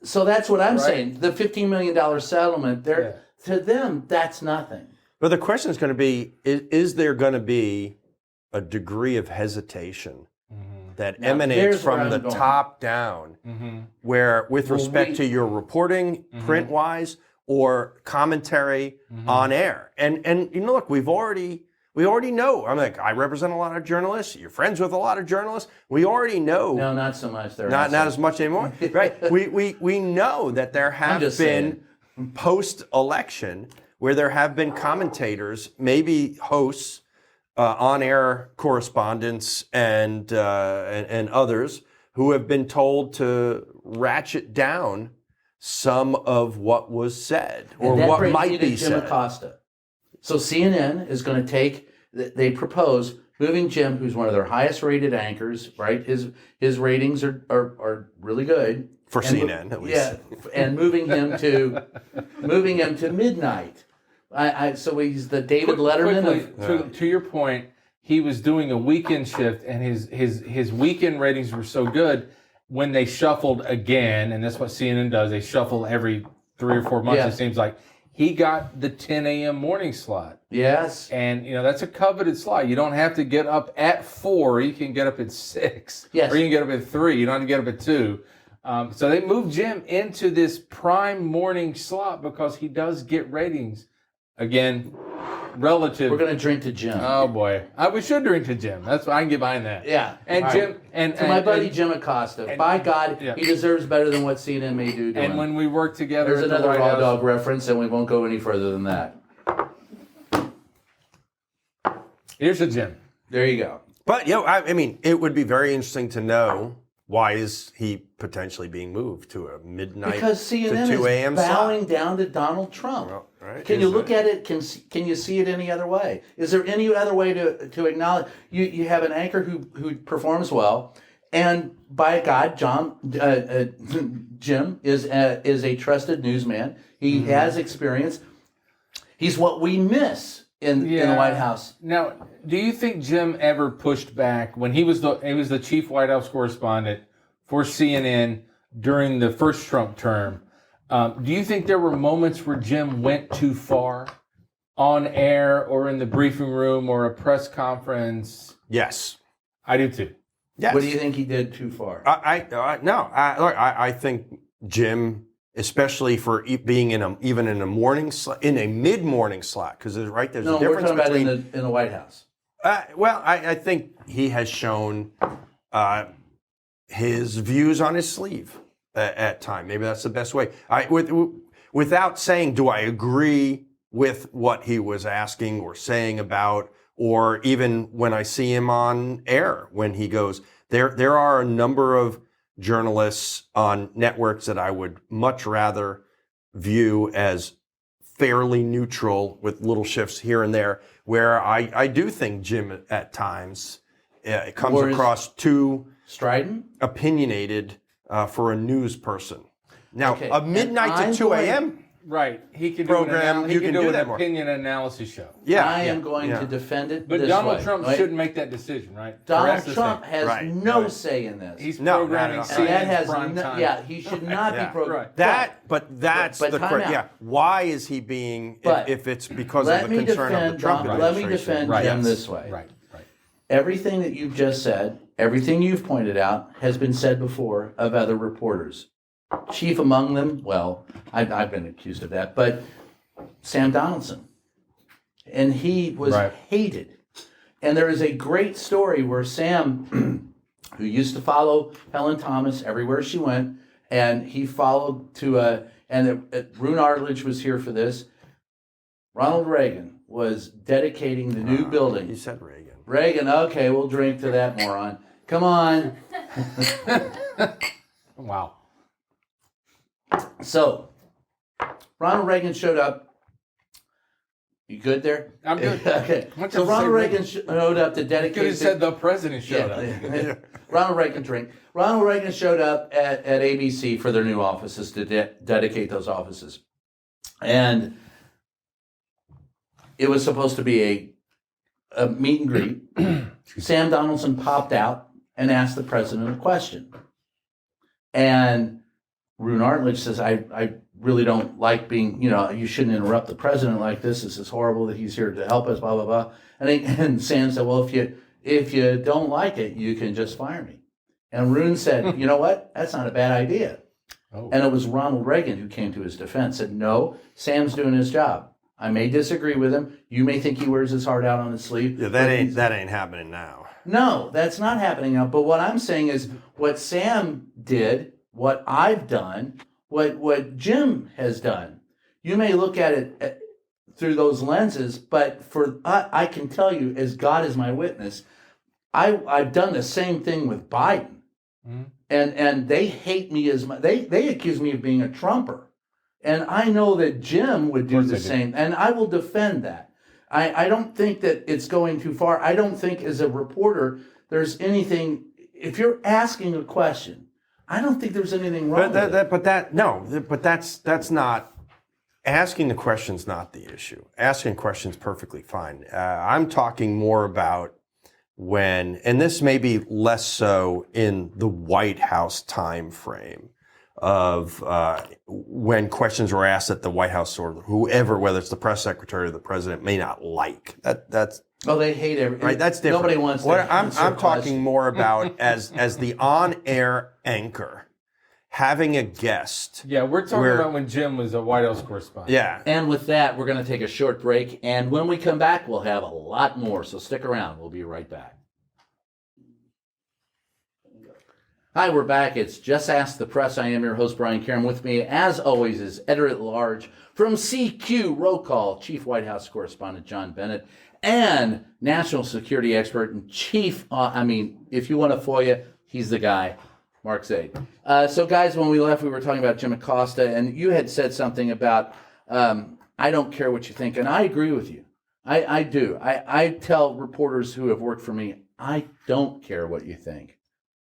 [SPEAKER 1] So that's what I'm saying. The $15 million settlement, to them, that's nothing.
[SPEAKER 3] But the question is going to be, is there going to be a degree of hesitation that emanates from the top down, where with respect to your reporting, print-wise, or commentary on air? And look, we already know. I'm like, I represent a lot of journalists. You're friends with a lot of journalists. We already know.
[SPEAKER 1] No, not so much.
[SPEAKER 3] Not as much anymore, right? We know that there have been post-election where there have been commentators, maybe hosts, on-air correspondents, and others who have been told to ratchet down some of what was said or what might be said.
[SPEAKER 1] Jim Acosta. So CNN is going to they propose moving Jim, who's one of their highest rated anchors, right? His ratings are really good.
[SPEAKER 3] For CNN, at least.
[SPEAKER 1] Yeah, and moving him to midnight. So he's the David Letterman.
[SPEAKER 2] To your point, he was doing a weekend shift, and his weekend ratings were so good when they shuffled again, and that's what CNN does. They shuffle every 3 or 4 months, it seems like. He got the 10 a.m. morning slot.
[SPEAKER 1] Yes.
[SPEAKER 2] And, that's a coveted slot. You don't have to get up at 4. You can get up at 6.
[SPEAKER 1] Yes.
[SPEAKER 2] Or you can get up at 3. You don't have to get up at 2. So they moved Jim into this prime morning slot because he does get ratings. Again, relative.
[SPEAKER 1] We're going to drink to Jim.
[SPEAKER 2] Oh, boy. We should drink to Jim. That's I can get behind that.
[SPEAKER 1] Yeah.
[SPEAKER 2] And Jim. And
[SPEAKER 1] my buddy Jim Acosta. By God, he deserves better than what CNN may do to him.
[SPEAKER 2] And when we work together,
[SPEAKER 1] there's another Raw Dog reference, and we won't go any further than that.
[SPEAKER 2] Here's a Jim.
[SPEAKER 1] There you go.
[SPEAKER 3] But I mean, it would be very interesting to know, why is he potentially being moved to a midnight
[SPEAKER 1] because CNN
[SPEAKER 3] to 2 a.m.
[SPEAKER 1] is bowing down to Donald Trump.
[SPEAKER 3] Well, right.
[SPEAKER 1] Can you look at it? Can you see it any other way? Is there any other way to acknowledge? You have an anchor who performs well, and by God, Jim is a trusted newsman. He has experience. He's what we miss in the White House.
[SPEAKER 2] Now, do you think Jim ever pushed back when he was the chief White House correspondent for CNN during the first Trump term? Do you think there were moments where Jim went too far? on air or in the briefing room or a press conference.
[SPEAKER 3] Yes.
[SPEAKER 2] I do too.
[SPEAKER 3] Yes.
[SPEAKER 1] What do you think he did too far?
[SPEAKER 3] I think Jim, especially for being in a mid-morning slot, because there's a difference
[SPEAKER 1] we're talking
[SPEAKER 3] between
[SPEAKER 1] about in the White House.
[SPEAKER 3] I think he has shown his views on his sleeve at time. Maybe that's the best way. Without saying, do I agree with what he was asking or saying about, or even when I see him on air, when he goes, there are a number of journalists on networks that I would much rather view as fairly neutral with little shifts here and there, where I do think Jim at times comes across too
[SPEAKER 1] strident,
[SPEAKER 3] opinionated for a news person. Now,
[SPEAKER 1] Okay,
[SPEAKER 3] a midnight to 2 a.m.
[SPEAKER 2] Right. He can
[SPEAKER 3] program,
[SPEAKER 2] do
[SPEAKER 3] you can do
[SPEAKER 2] an
[SPEAKER 3] that more.
[SPEAKER 2] opinion analysis show.
[SPEAKER 3] Yeah,
[SPEAKER 1] I am going to defend it.
[SPEAKER 2] But
[SPEAKER 1] this
[SPEAKER 2] Donald
[SPEAKER 1] way,
[SPEAKER 2] Trump
[SPEAKER 1] right?
[SPEAKER 2] shouldn't make that decision, right?
[SPEAKER 1] Donald Trump has
[SPEAKER 3] Right,
[SPEAKER 1] no
[SPEAKER 3] right.
[SPEAKER 1] say in this.
[SPEAKER 2] He's
[SPEAKER 3] No,
[SPEAKER 2] programming
[SPEAKER 3] not at all.
[SPEAKER 1] and that
[SPEAKER 2] CNN's
[SPEAKER 1] has
[SPEAKER 2] prime time.
[SPEAKER 1] he should not
[SPEAKER 3] Yeah.
[SPEAKER 1] be programmed.
[SPEAKER 2] Right.
[SPEAKER 3] But that's
[SPEAKER 1] But
[SPEAKER 3] the
[SPEAKER 1] time
[SPEAKER 3] question.
[SPEAKER 1] out.
[SPEAKER 3] Yeah, why is he being?
[SPEAKER 1] But
[SPEAKER 3] if it's because
[SPEAKER 1] let
[SPEAKER 3] of the
[SPEAKER 1] me
[SPEAKER 3] concern of the
[SPEAKER 1] defend
[SPEAKER 3] Trump
[SPEAKER 1] Don- let me
[SPEAKER 3] administration?
[SPEAKER 1] defend Jim this way.
[SPEAKER 2] Right.
[SPEAKER 1] Everything that you've just said, everything you've pointed out, has been said before of other reporters. Chief among them, well, I've been accused of that, but Sam Donaldson. And he was hated. And there is a great story where Sam, who used to follow Helen Thomas everywhere she went, and he followed to Roone Arledge was here for this. Ronald Reagan was dedicating the new building.
[SPEAKER 3] He said Reagan.
[SPEAKER 1] Reagan, okay, we'll drink to that moron. Come on.
[SPEAKER 2] Wow.
[SPEAKER 1] So, Ronald Reagan showed up. You good there?
[SPEAKER 2] I'm good.
[SPEAKER 1] Okay. So Ronald Reagan showed up to dedicate.
[SPEAKER 2] Could have said the president showed up.
[SPEAKER 1] Ronald Reagan drink. Ronald Reagan showed up at ABC for their new offices to dedicate those offices, and it was supposed to be a meet and greet. Sam Donaldson popped out and asked the president a question, and Roone Arledge says, I really don't like being, you shouldn't interrupt the president like this. This is horrible that he's here to help us, blah, blah, blah. And Sam said, well, if you don't like it, you can just fire me. And Roone said, you know what? That's not a bad idea.
[SPEAKER 2] Oh.
[SPEAKER 1] And it was Ronald Reagan who came to his defense, said, no, Sam's doing his job. I may disagree with him. You may think he wears his heart out on his sleeve.
[SPEAKER 3] Yeah, that ain't happening now.
[SPEAKER 1] No, that's not happening now. But what I'm saying is what Sam did, what I've done, what Jim has done. You may look at it through those lenses, but I can tell you, as God is my witness, I've done the same thing with Biden. Mm-hmm. And they hate me as much. They accuse me of being a Trumper. And I know that Jim would do the same, and I will defend that. I don't think that it's going too far. I don't think as a reporter there's anything, if you're asking a question, I don't think there's anything wrong with it.
[SPEAKER 3] But that's not, asking the question's not the issue. Asking questions perfectly fine. I'm talking more about when, and this may be less so in the White House time frame, of when questions were asked at the White House or whoever, whether it's the press secretary or the president, may not like. That's
[SPEAKER 1] they hate everything.
[SPEAKER 3] Right, that's different.
[SPEAKER 1] Nobody wants
[SPEAKER 3] what
[SPEAKER 1] to
[SPEAKER 3] I'm
[SPEAKER 1] answer
[SPEAKER 3] talking more about as the on-air anchor, having a guest.
[SPEAKER 2] Yeah, we're talking about when Jim was a White House correspondent.
[SPEAKER 3] Yeah.
[SPEAKER 1] And with that, we're going to take a short break. And when we come back, we'll have a lot more. So stick around. We'll be right back. Hi, we're back. It's Just Ask the Press. I am your host, Brian Karem. With me, as always, is Editor-at-Large from CQ Roll Call, Chief White House Correspondent John Bennett, and National Security Expert and Chief, if you want a FOIA, he's the guy, Mark Zaid. So, guys, when we left, we were talking about Jim Acosta, and you had said something about, I don't care what you think, and I agree with you. I do. I tell reporters who have worked for me, I don't care what you think.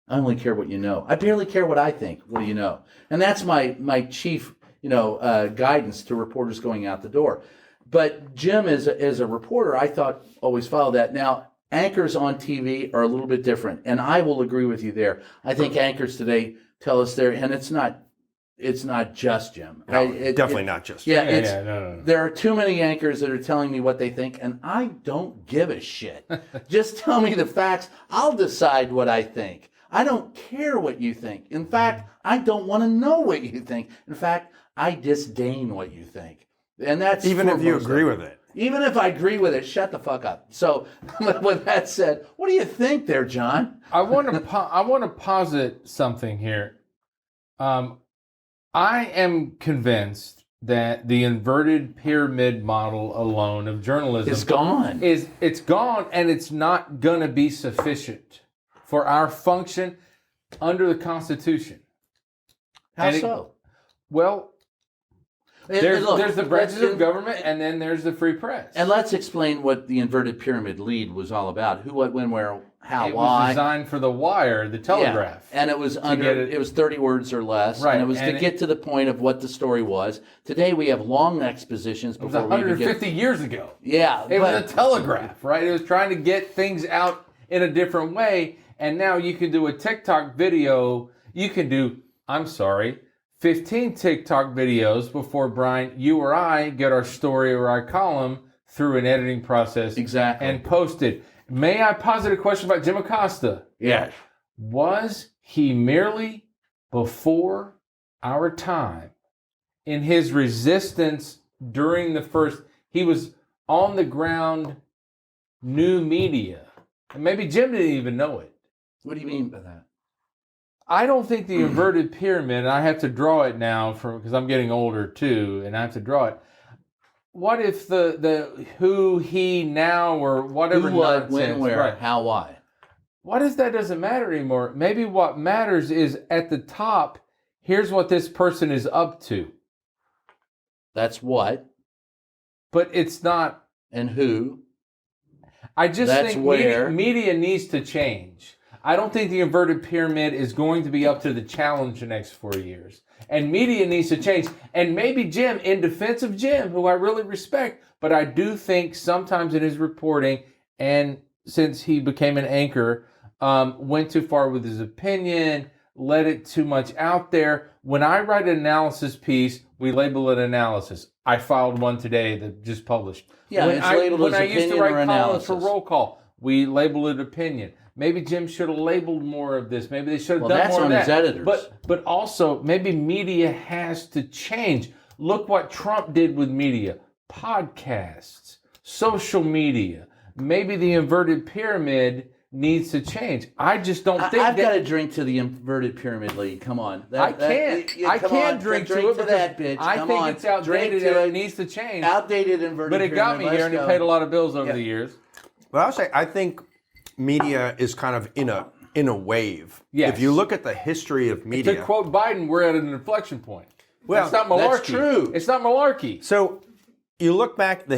[SPEAKER 1] I only care what you know. I barely care what I think. What do you know? And that's my chief, guidance to reporters going out the door. But Jim, as a reporter, I thought always followed that. Now, anchors on TV are a little bit different, and I will agree with you there. I think anchors today tell us and it's not It's not just Jim.
[SPEAKER 3] No, definitely not just.
[SPEAKER 1] Yeah,
[SPEAKER 2] no.
[SPEAKER 1] There are too many anchors that are telling me what they think, and I don't give a shit. Just tell me the facts. I'll decide what I think. I don't care what you think. In fact, I don't want to know what you think. In fact, I disdain what you think. And that's
[SPEAKER 3] Even if you agree with it.
[SPEAKER 1] Even if I agree with it, shut the fuck up. So, with that said, what do you think there, John?
[SPEAKER 2] I want to posit something here. I am convinced that the inverted pyramid model alone of journalism
[SPEAKER 1] It's gone.
[SPEAKER 2] It's gone, and it's not going to be sufficient for our function under the Constitution.
[SPEAKER 1] How so?
[SPEAKER 2] Well, there's the branches of government, and then there's the free press.
[SPEAKER 1] And let's explain what the inverted pyramid lead was all about. Who, what, when, where, how,
[SPEAKER 2] it
[SPEAKER 1] why.
[SPEAKER 2] was designed for the wire, the telegraph.
[SPEAKER 1] Yeah. And it was it was 30 words or less.
[SPEAKER 2] Right.
[SPEAKER 1] And it was to get to the point of what the story was. Today we have long expositions
[SPEAKER 2] It was
[SPEAKER 1] before we even
[SPEAKER 2] 150 years ago.
[SPEAKER 1] Yeah.
[SPEAKER 2] It was a telegraph, right? It was trying to get things out in a different way. And now you can do a TikTok video. You can do, 15 TikTok videos before, Brian, you or I get our story or our column through an editing process.
[SPEAKER 1] Exactly.
[SPEAKER 2] And post it. May I posit a question about Jim Acosta?
[SPEAKER 1] Yes.
[SPEAKER 2] Was he merely before our time in his resistance during the first? He was on the ground, new media. And maybe Jim didn't even know it.
[SPEAKER 1] What do you mean by that?
[SPEAKER 2] I don't think the inverted pyramid, and I have to draw it now because I'm getting older too, and I have to draw it. What if the who, he, now, or whatever
[SPEAKER 1] Who, what,
[SPEAKER 2] nonsense,
[SPEAKER 1] when, where,
[SPEAKER 2] right.
[SPEAKER 1] how, why?
[SPEAKER 2] What if that doesn't matter anymore? Maybe what matters is at the top, here's what this person is up to.
[SPEAKER 1] That's what.
[SPEAKER 2] But it's not.
[SPEAKER 1] And who.
[SPEAKER 2] I just
[SPEAKER 1] That's
[SPEAKER 2] think
[SPEAKER 1] where.
[SPEAKER 2] media needs to change. I don't think the inverted pyramid is going to be up to the challenge the next 4 years. And media needs to change. And maybe Jim, in defense of Jim, who I really respect, but I do think sometimes in his reporting, and since he became an anchor, went too far with his opinion, let it too much out there. When I write an analysis piece, we label it analysis. I filed one today that just published.
[SPEAKER 1] Yeah, it's labeled as
[SPEAKER 2] opinion. When I used to
[SPEAKER 1] or
[SPEAKER 2] write columns
[SPEAKER 1] analysis.
[SPEAKER 2] for Roll Call, we label it opinion. Maybe Jim should have labeled more of this. Maybe they should have done more of that.
[SPEAKER 1] That's on his editors.
[SPEAKER 2] But also, maybe media has to change. Look what Trump did with media. Podcasts, social media. Maybe the inverted pyramid needs to change. I just don't think
[SPEAKER 1] I've got to drink to the inverted pyramid league. Come on.
[SPEAKER 2] I can't drink to it
[SPEAKER 1] that, bitch.
[SPEAKER 2] I
[SPEAKER 1] Come
[SPEAKER 2] think
[SPEAKER 1] on.
[SPEAKER 2] it's outdated and it needs to change.
[SPEAKER 1] Outdated inverted
[SPEAKER 2] But it got me here, and he paid a lot of bills over the years.
[SPEAKER 3] Well, I'll say I think media is kind of in a wave.
[SPEAKER 2] Yes.
[SPEAKER 3] If you look at the history of media.
[SPEAKER 2] To quote Biden, we're at an inflection point.
[SPEAKER 3] Well,
[SPEAKER 2] it's not malarkey.
[SPEAKER 1] that's true.
[SPEAKER 2] It's not malarkey.
[SPEAKER 3] So you look back,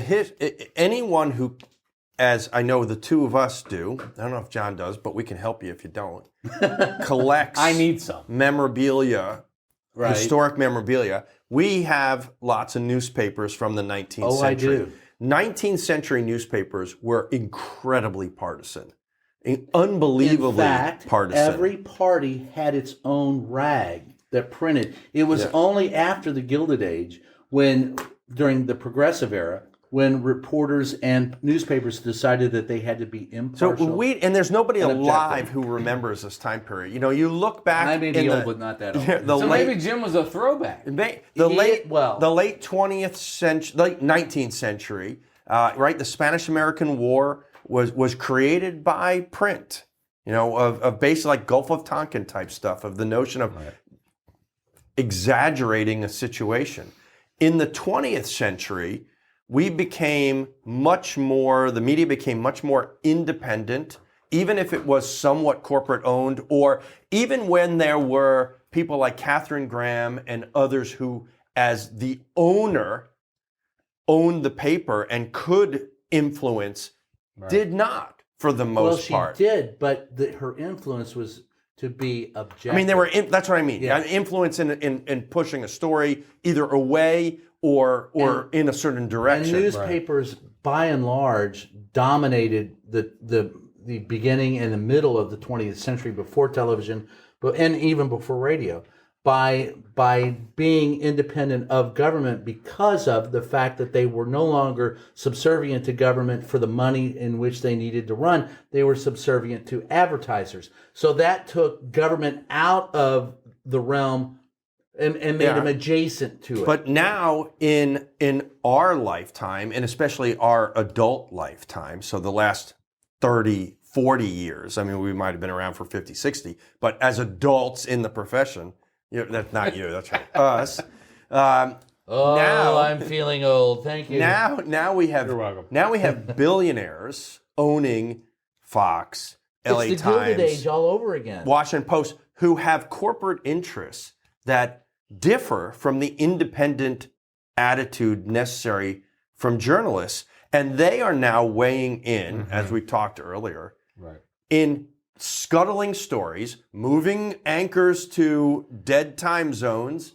[SPEAKER 3] anyone who, as I know the two of us do, I don't know if John does, but we can help you if you don't, collects
[SPEAKER 2] I need some.
[SPEAKER 3] memorabilia,
[SPEAKER 1] Right.
[SPEAKER 3] historic memorabilia. We have lots of newspapers from the 19th
[SPEAKER 1] Oh, I
[SPEAKER 3] century.
[SPEAKER 1] do.
[SPEAKER 3] 19th century newspapers were incredibly partisan. Unbelievably
[SPEAKER 1] In fact,
[SPEAKER 3] partisan.
[SPEAKER 1] every party had its own rag that printed. It was only after the Gilded Age, during the Progressive era, when reporters and newspapers decided that they had to be
[SPEAKER 3] So
[SPEAKER 1] impartial.
[SPEAKER 3] and there's nobody
[SPEAKER 1] and
[SPEAKER 3] alive
[SPEAKER 1] objective.
[SPEAKER 3] who remembers this time period. You know, you look back.
[SPEAKER 1] I may be old, but not that old.
[SPEAKER 3] The
[SPEAKER 2] So
[SPEAKER 3] late,
[SPEAKER 2] maybe Jim was a throwback.
[SPEAKER 3] the late 20th century, late 19th century, right? The Spanish-American War was created by print. You know, of basically like Gulf of Tonkin type stuff, of the notion of exaggerating a situation. In the 20th century, the media became much more independent, even if it was somewhat corporate owned, or even when there were people like Katharine Graham and others who, as the owner, owned the paper and could influence, did not, for the most part.
[SPEAKER 1] Well, she did, but her influence was to be objective.
[SPEAKER 3] I mean, that's what I mean. Yeah. Influence in pushing a story either away or in a certain direction.
[SPEAKER 1] And newspapers, by and large, dominated the beginning and the middle of the 20th century before television, and even before radio, by being independent of government because of the fact that they were no longer subservient to government for the money in which they needed to run. They were subservient to advertisers. So that took government out of the realm and made them adjacent to it.
[SPEAKER 3] But now in our lifetime, and especially our adult lifetime, so the last 30, 40 years, I mean, we might have been around for 50, 60, but as adults in the profession, that's not you, that's right, us.
[SPEAKER 1] Now I'm feeling old. Thank you.
[SPEAKER 3] Now we have
[SPEAKER 2] You're welcome.
[SPEAKER 3] Now we have billionaires owning Fox, LA
[SPEAKER 1] it's the
[SPEAKER 3] Times,
[SPEAKER 1] Gilded Age all over again.
[SPEAKER 3] Washington Post, who have corporate interests that differ from the independent attitude necessary from journalists, and they are now weighing in, as we talked earlier, in scuttling stories, moving anchors to dead time zones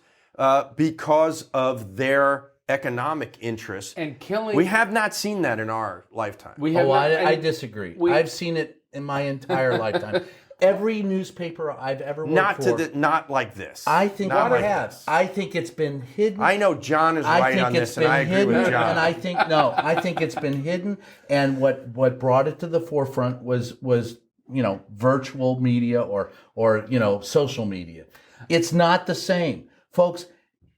[SPEAKER 3] because of their economic interests.
[SPEAKER 2] And killing.
[SPEAKER 3] We have not seen that in our lifetime.
[SPEAKER 1] I disagree. I've seen it in my entire lifetime. Every newspaper I've ever worked for.
[SPEAKER 3] Not like this.
[SPEAKER 1] I think
[SPEAKER 3] not
[SPEAKER 1] I
[SPEAKER 3] like
[SPEAKER 1] have.
[SPEAKER 3] this.
[SPEAKER 1] I think it's been hidden.
[SPEAKER 3] I know John is right on this, and I agree with John.
[SPEAKER 1] And I think it's been hidden. And what brought it to the forefront was virtual media or social media. It's not the same, folks.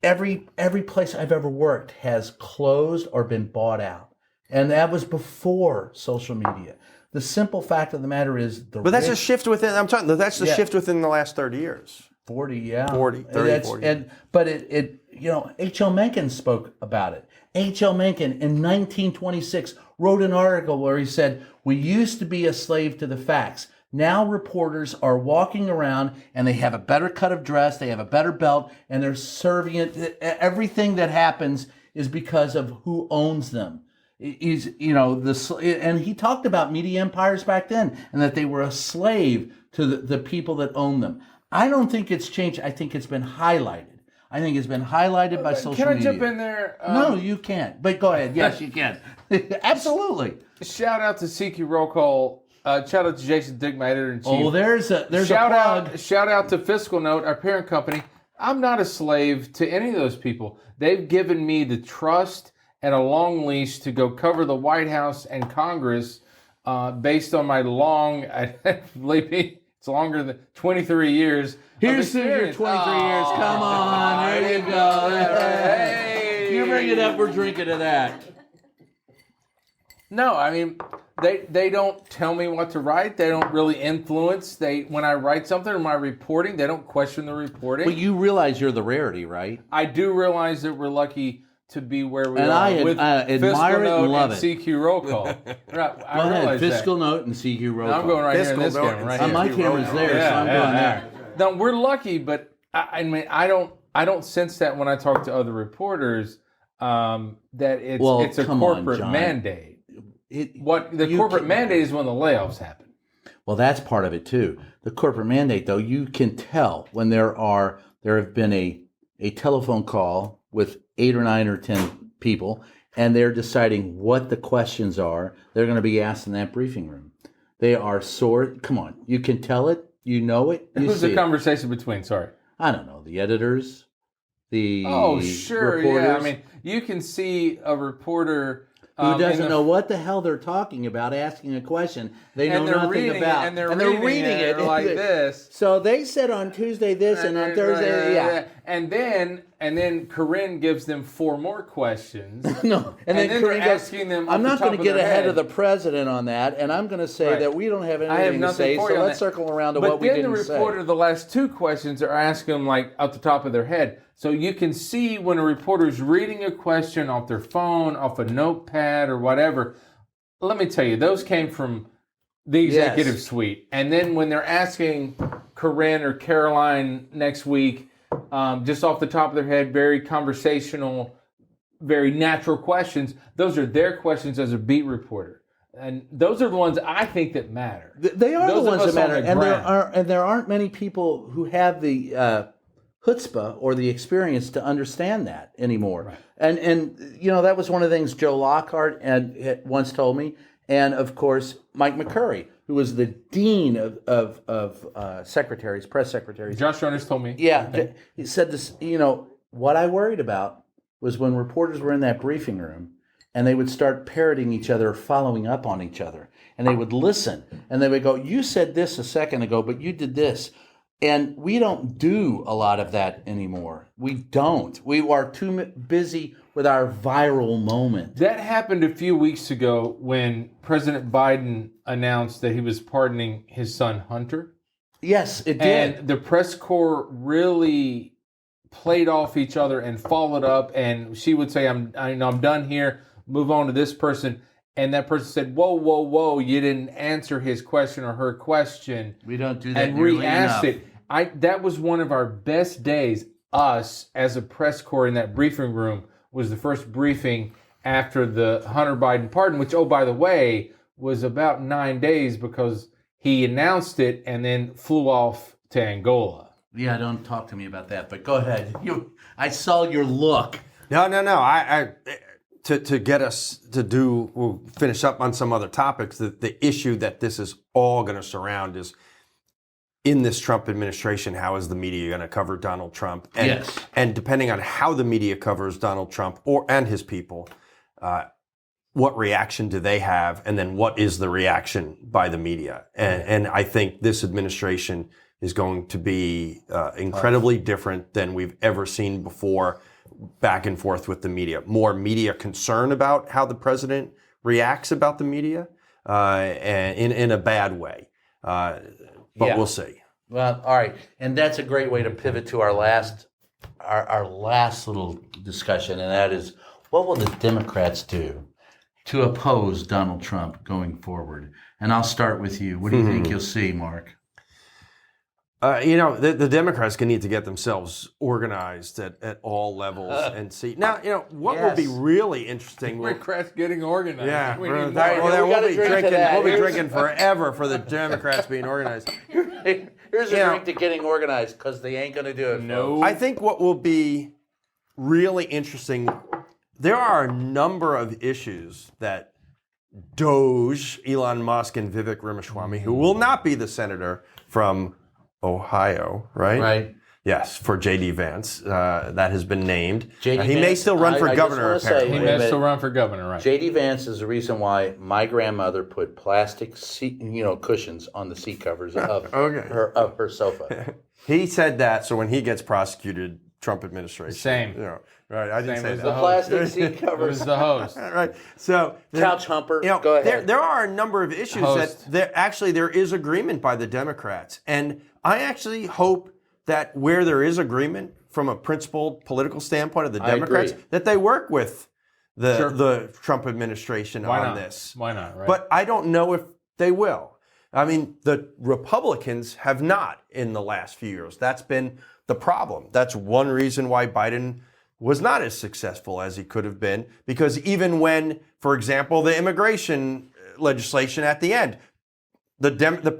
[SPEAKER 1] Every place I've ever worked has closed or been bought out, and that was before social media. The simple fact of the matter is
[SPEAKER 3] But that's a shift within, that's the shift within the last 30 years.
[SPEAKER 1] 40, yeah.
[SPEAKER 3] 40, 30, 40.
[SPEAKER 1] But H.L. Mencken spoke about it. H.L. Mencken in 1926 wrote an article where he said, "We used to be a slave to the facts. Now reporters are walking around and they have a better cut of dress, they have a better belt, and they're servient. Everything that happens is because of who owns them." And he talked about media empires back then, and that they were a slave to the people that own them. I don't think it's changed. I think it's been highlighted. I think it's been highlighted by social media.
[SPEAKER 2] Can I jump in there?
[SPEAKER 1] No, you can't. But go ahead. Yes, you can. Absolutely.
[SPEAKER 2] Shout out to CQ Roll Call. Shout out to Jason Dick, my editor-in-chief.
[SPEAKER 1] Oh, there's a plug.
[SPEAKER 2] Shout out to Fiscal Note, our parent company. I'm not a slave to any of those people. They've given me the trust and a long leash to go cover the White House and Congress based on my long, believe me, it's longer than 23 years.
[SPEAKER 1] Here's your 23 years. Come on, there you go. Hey. You bring it up, we're drinking to that.
[SPEAKER 2] No, I mean, they don't tell me what to write. They don't really influence. When I write something in my reporting, they don't question the reporting.
[SPEAKER 1] But you realize you're the rarity, right?
[SPEAKER 2] I do realize that we're lucky to be where we are.
[SPEAKER 1] I
[SPEAKER 2] with
[SPEAKER 1] admire it and love it.
[SPEAKER 2] CQ Roll Call. I realize
[SPEAKER 1] Fiscal
[SPEAKER 2] that.
[SPEAKER 1] Note and CQ Roll Call.
[SPEAKER 2] I'm going right
[SPEAKER 3] Fiscal
[SPEAKER 2] here in this
[SPEAKER 3] Note
[SPEAKER 2] camera. Right
[SPEAKER 3] and
[SPEAKER 2] here.
[SPEAKER 1] My camera's there, so I'm going there.
[SPEAKER 2] No, we're lucky, but I mean, I don't sense that when I talk to other reporters that it's a corporate mandate. The corporate mandate is when the layoffs happen.
[SPEAKER 1] Well, that's part of it too. The corporate mandate, though, you can tell when there have been a telephone call with 8 or 9 or 10 people, and they're deciding what the questions are they're going to be asked in that briefing room. They are come on, you can tell it, you know it.
[SPEAKER 2] Who's the conversation between? Sorry,
[SPEAKER 1] I don't know. The editors, the
[SPEAKER 2] reporters. Yeah. I mean, you can see a reporter
[SPEAKER 1] who doesn't know what the hell they're talking about, asking a question they know nothing about.
[SPEAKER 2] And they're reading it like this.
[SPEAKER 1] So they said on Tuesday this and on Thursday, yeah.
[SPEAKER 2] And then Karem gives them 4 more questions.
[SPEAKER 1] No, and then Karem
[SPEAKER 2] asking them.
[SPEAKER 1] I'm not going to get ahead of the president on that, and I'm going to say that we don't have anything to say, so let's circle around to what we didn't say.
[SPEAKER 2] But then the reporter, the last 2 questions are asking them like up the top of their head. So you can see when a reporter's reading a question off their phone, off a notepad or whatever. Let me tell you, those came from the executive suite. And then when they're asking Karem or Caroline next week, just off the top of their head, very conversational, very natural questions, those are their questions as a beat reporter. And those are the ones I think that matter.
[SPEAKER 1] They are the ones that matter. And there aren't many people who have the chutzpah or the experience to understand that anymore. Right. And that was one of the things Joe Lockhart had once told me. And, of course, Mike McCurry, who was the dean of secretaries, press secretaries.
[SPEAKER 2] Josh Jonas told me.
[SPEAKER 1] Yeah, he said this. What I worried about was when reporters were in that briefing room and they would start parroting each other, following up on each other, and they would listen and they would go, "You said this a second ago, but you did this." And we don't do a lot of that anymore. We don't. We are too busy with our viral moment.
[SPEAKER 2] That happened a few weeks ago when President Biden announced that he was pardoning his son Hunter.
[SPEAKER 1] Yes, it did.
[SPEAKER 2] And the press corps really played off each other and followed up. And she would say, I'm done here. Move on to this person." And that person said, "Whoa, whoa, whoa, you didn't answer his question or her question."
[SPEAKER 1] We don't do that
[SPEAKER 2] and
[SPEAKER 1] nearly
[SPEAKER 2] re-asked
[SPEAKER 1] enough.
[SPEAKER 2] it. That was one of our best days. Us as a press corps in that briefing room was the first briefing after the Hunter Biden pardon, which, oh, by the way, was about 9 days because he announced it and then flew off to Angola.
[SPEAKER 1] Yeah, don't talk to me about that. But go ahead. I saw your look.
[SPEAKER 3] No. To get us to do, we'll finish up on some other topics. The issue that this is all going to surround is, in this Trump administration, how is the media going to cover Donald Trump? And,
[SPEAKER 1] Yes.
[SPEAKER 3] And depending on how the media covers Donald Trump and his people, what reaction do they have? And then what is the reaction by the media? And I think this administration is going to be incredibly different than we've ever seen before. Back and forth with the media, more media concern about how the president reacts about the media, and in a bad way. But we'll see.
[SPEAKER 1] Well, all right, and that's a great way to pivot to our last little discussion, and that is, what will the Democrats do to oppose Donald Trump going forward? And I'll start with you. What do you think you'll see, Mark?
[SPEAKER 3] The Democrats need to get themselves organized at all levels and see. Now, what will be really interesting.
[SPEAKER 2] Democrats getting organized.
[SPEAKER 3] Yeah,
[SPEAKER 2] We
[SPEAKER 3] we'll
[SPEAKER 2] need more.
[SPEAKER 3] be drinking forever for the Democrats being organized.
[SPEAKER 1] Here's a drink to getting organized, because they ain't going to do it.
[SPEAKER 2] No.
[SPEAKER 3] I think what will be really interesting, there are a number of issues that Doge, Elon Musk, and Vivek Ramaswamy, who will not be the senator from Ohio, right?
[SPEAKER 1] Right.
[SPEAKER 3] Yes, for J.D. Vance. That has been named.
[SPEAKER 1] J.D.
[SPEAKER 3] He may
[SPEAKER 1] Vance,
[SPEAKER 3] still run for
[SPEAKER 1] I just
[SPEAKER 3] governor,
[SPEAKER 1] wanna say,
[SPEAKER 3] apparently.
[SPEAKER 2] He
[SPEAKER 1] wait a
[SPEAKER 2] may
[SPEAKER 1] minute.
[SPEAKER 2] still run for governor, right?
[SPEAKER 1] J.D. Vance is the reason why my grandmother put plastic seat, cushions on the seat covers of her sofa.
[SPEAKER 3] He said that, so when he gets prosecuted, Trump administration.
[SPEAKER 2] Same.
[SPEAKER 3] Right, I didn't
[SPEAKER 2] Same
[SPEAKER 3] say
[SPEAKER 2] as
[SPEAKER 3] that.
[SPEAKER 2] the
[SPEAKER 1] The
[SPEAKER 2] host.
[SPEAKER 1] plastic seat
[SPEAKER 2] It
[SPEAKER 1] covers.
[SPEAKER 2] was the host.
[SPEAKER 3] Right. So
[SPEAKER 1] Couch humper. Go ahead.
[SPEAKER 3] There are a number of issues
[SPEAKER 2] Host.
[SPEAKER 3] that there is agreement by the Democrats, and I actually hope that where there is agreement from a principled political standpoint of the Democrats,
[SPEAKER 1] agree.
[SPEAKER 3] that they work with
[SPEAKER 2] Sure.
[SPEAKER 3] the Trump administration
[SPEAKER 2] Why
[SPEAKER 3] on
[SPEAKER 2] not?
[SPEAKER 3] this.
[SPEAKER 2] Why not, right?
[SPEAKER 3] But I don't know if they will. I mean, the Republicans have not in the last few years. That's been the problem. That's one reason why Biden was not as successful as he could have been, because even when, for example, the immigration legislation at the end, the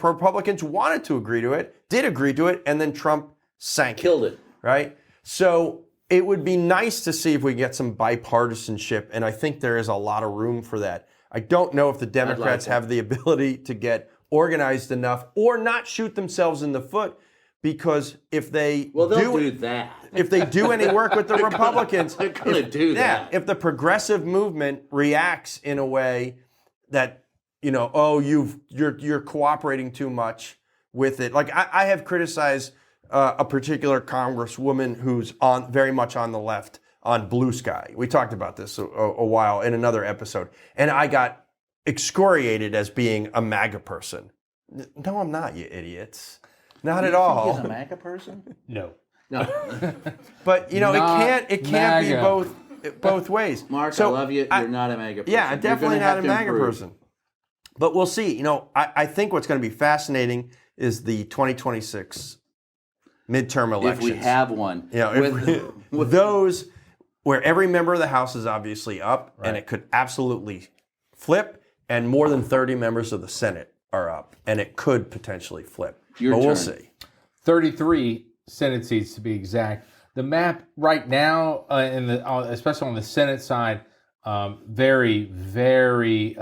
[SPEAKER 3] Republicans wanted to agree to it, did agree to it, and then Trump sank
[SPEAKER 1] Killed it.
[SPEAKER 3] right? So it would be nice to see if we get some bipartisanship, and I think there is a lot of room for that. I don't know if the Democrats have the ability to get organized enough or not shoot themselves in the foot, because if they
[SPEAKER 1] Well, they'll do that.
[SPEAKER 3] if they do any work with the Republicans,
[SPEAKER 1] They're going to do that.
[SPEAKER 3] if the progressive movement reacts in a way that, you're cooperating too much with it. Like I have criticized a particular congresswoman who's very much on the left on Blue Sky. We talked about this a while in another episode, and I got excoriated as being a MAGA person. No, I'm not, you idiots. Not at all.
[SPEAKER 1] He's a MAGA person?
[SPEAKER 2] no.
[SPEAKER 1] No.
[SPEAKER 3] But it can't
[SPEAKER 2] MAGA.
[SPEAKER 3] be both ways.
[SPEAKER 1] Mark,
[SPEAKER 3] So
[SPEAKER 1] I love you. You're not a MAGA person.
[SPEAKER 3] Yeah,
[SPEAKER 1] You're
[SPEAKER 3] definitely
[SPEAKER 1] gonna
[SPEAKER 3] not
[SPEAKER 1] have
[SPEAKER 3] a
[SPEAKER 1] to
[SPEAKER 3] MAGA
[SPEAKER 1] improve.
[SPEAKER 3] person. But we'll see. I think what's going to be fascinating is the 2026 midterm elections.
[SPEAKER 1] If we have one.
[SPEAKER 3] With those where every member of the House is obviously up,
[SPEAKER 2] Right.
[SPEAKER 3] and it could absolutely flip, and more than 30 members of the Senate are up, and it could potentially flip.
[SPEAKER 1] Your
[SPEAKER 3] But we'll
[SPEAKER 1] turn.
[SPEAKER 3] see.
[SPEAKER 2] 33 Senate seats to be exact. The map right now, especially on the Senate side, very, very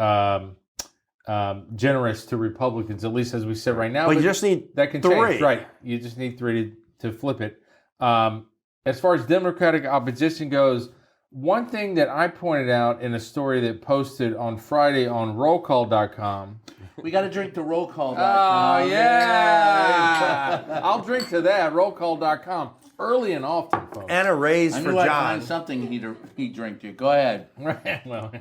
[SPEAKER 2] generous to Republicans, at least as we said right now.
[SPEAKER 3] But you just need
[SPEAKER 2] that can
[SPEAKER 3] 3.
[SPEAKER 2] change, right? You just need 3 to flip it. As far as Democratic opposition goes, one thing that I pointed out in a story that posted on Friday on rollcall.com.
[SPEAKER 1] We got to drink the roll call.
[SPEAKER 2] Oh, yeah. I'll drink to that, rollcall.com, early and often, folks.
[SPEAKER 3] And a raise
[SPEAKER 1] I
[SPEAKER 3] for
[SPEAKER 1] knew I'd
[SPEAKER 3] John.
[SPEAKER 1] find something he'd drink to. Go ahead.
[SPEAKER 2] Well,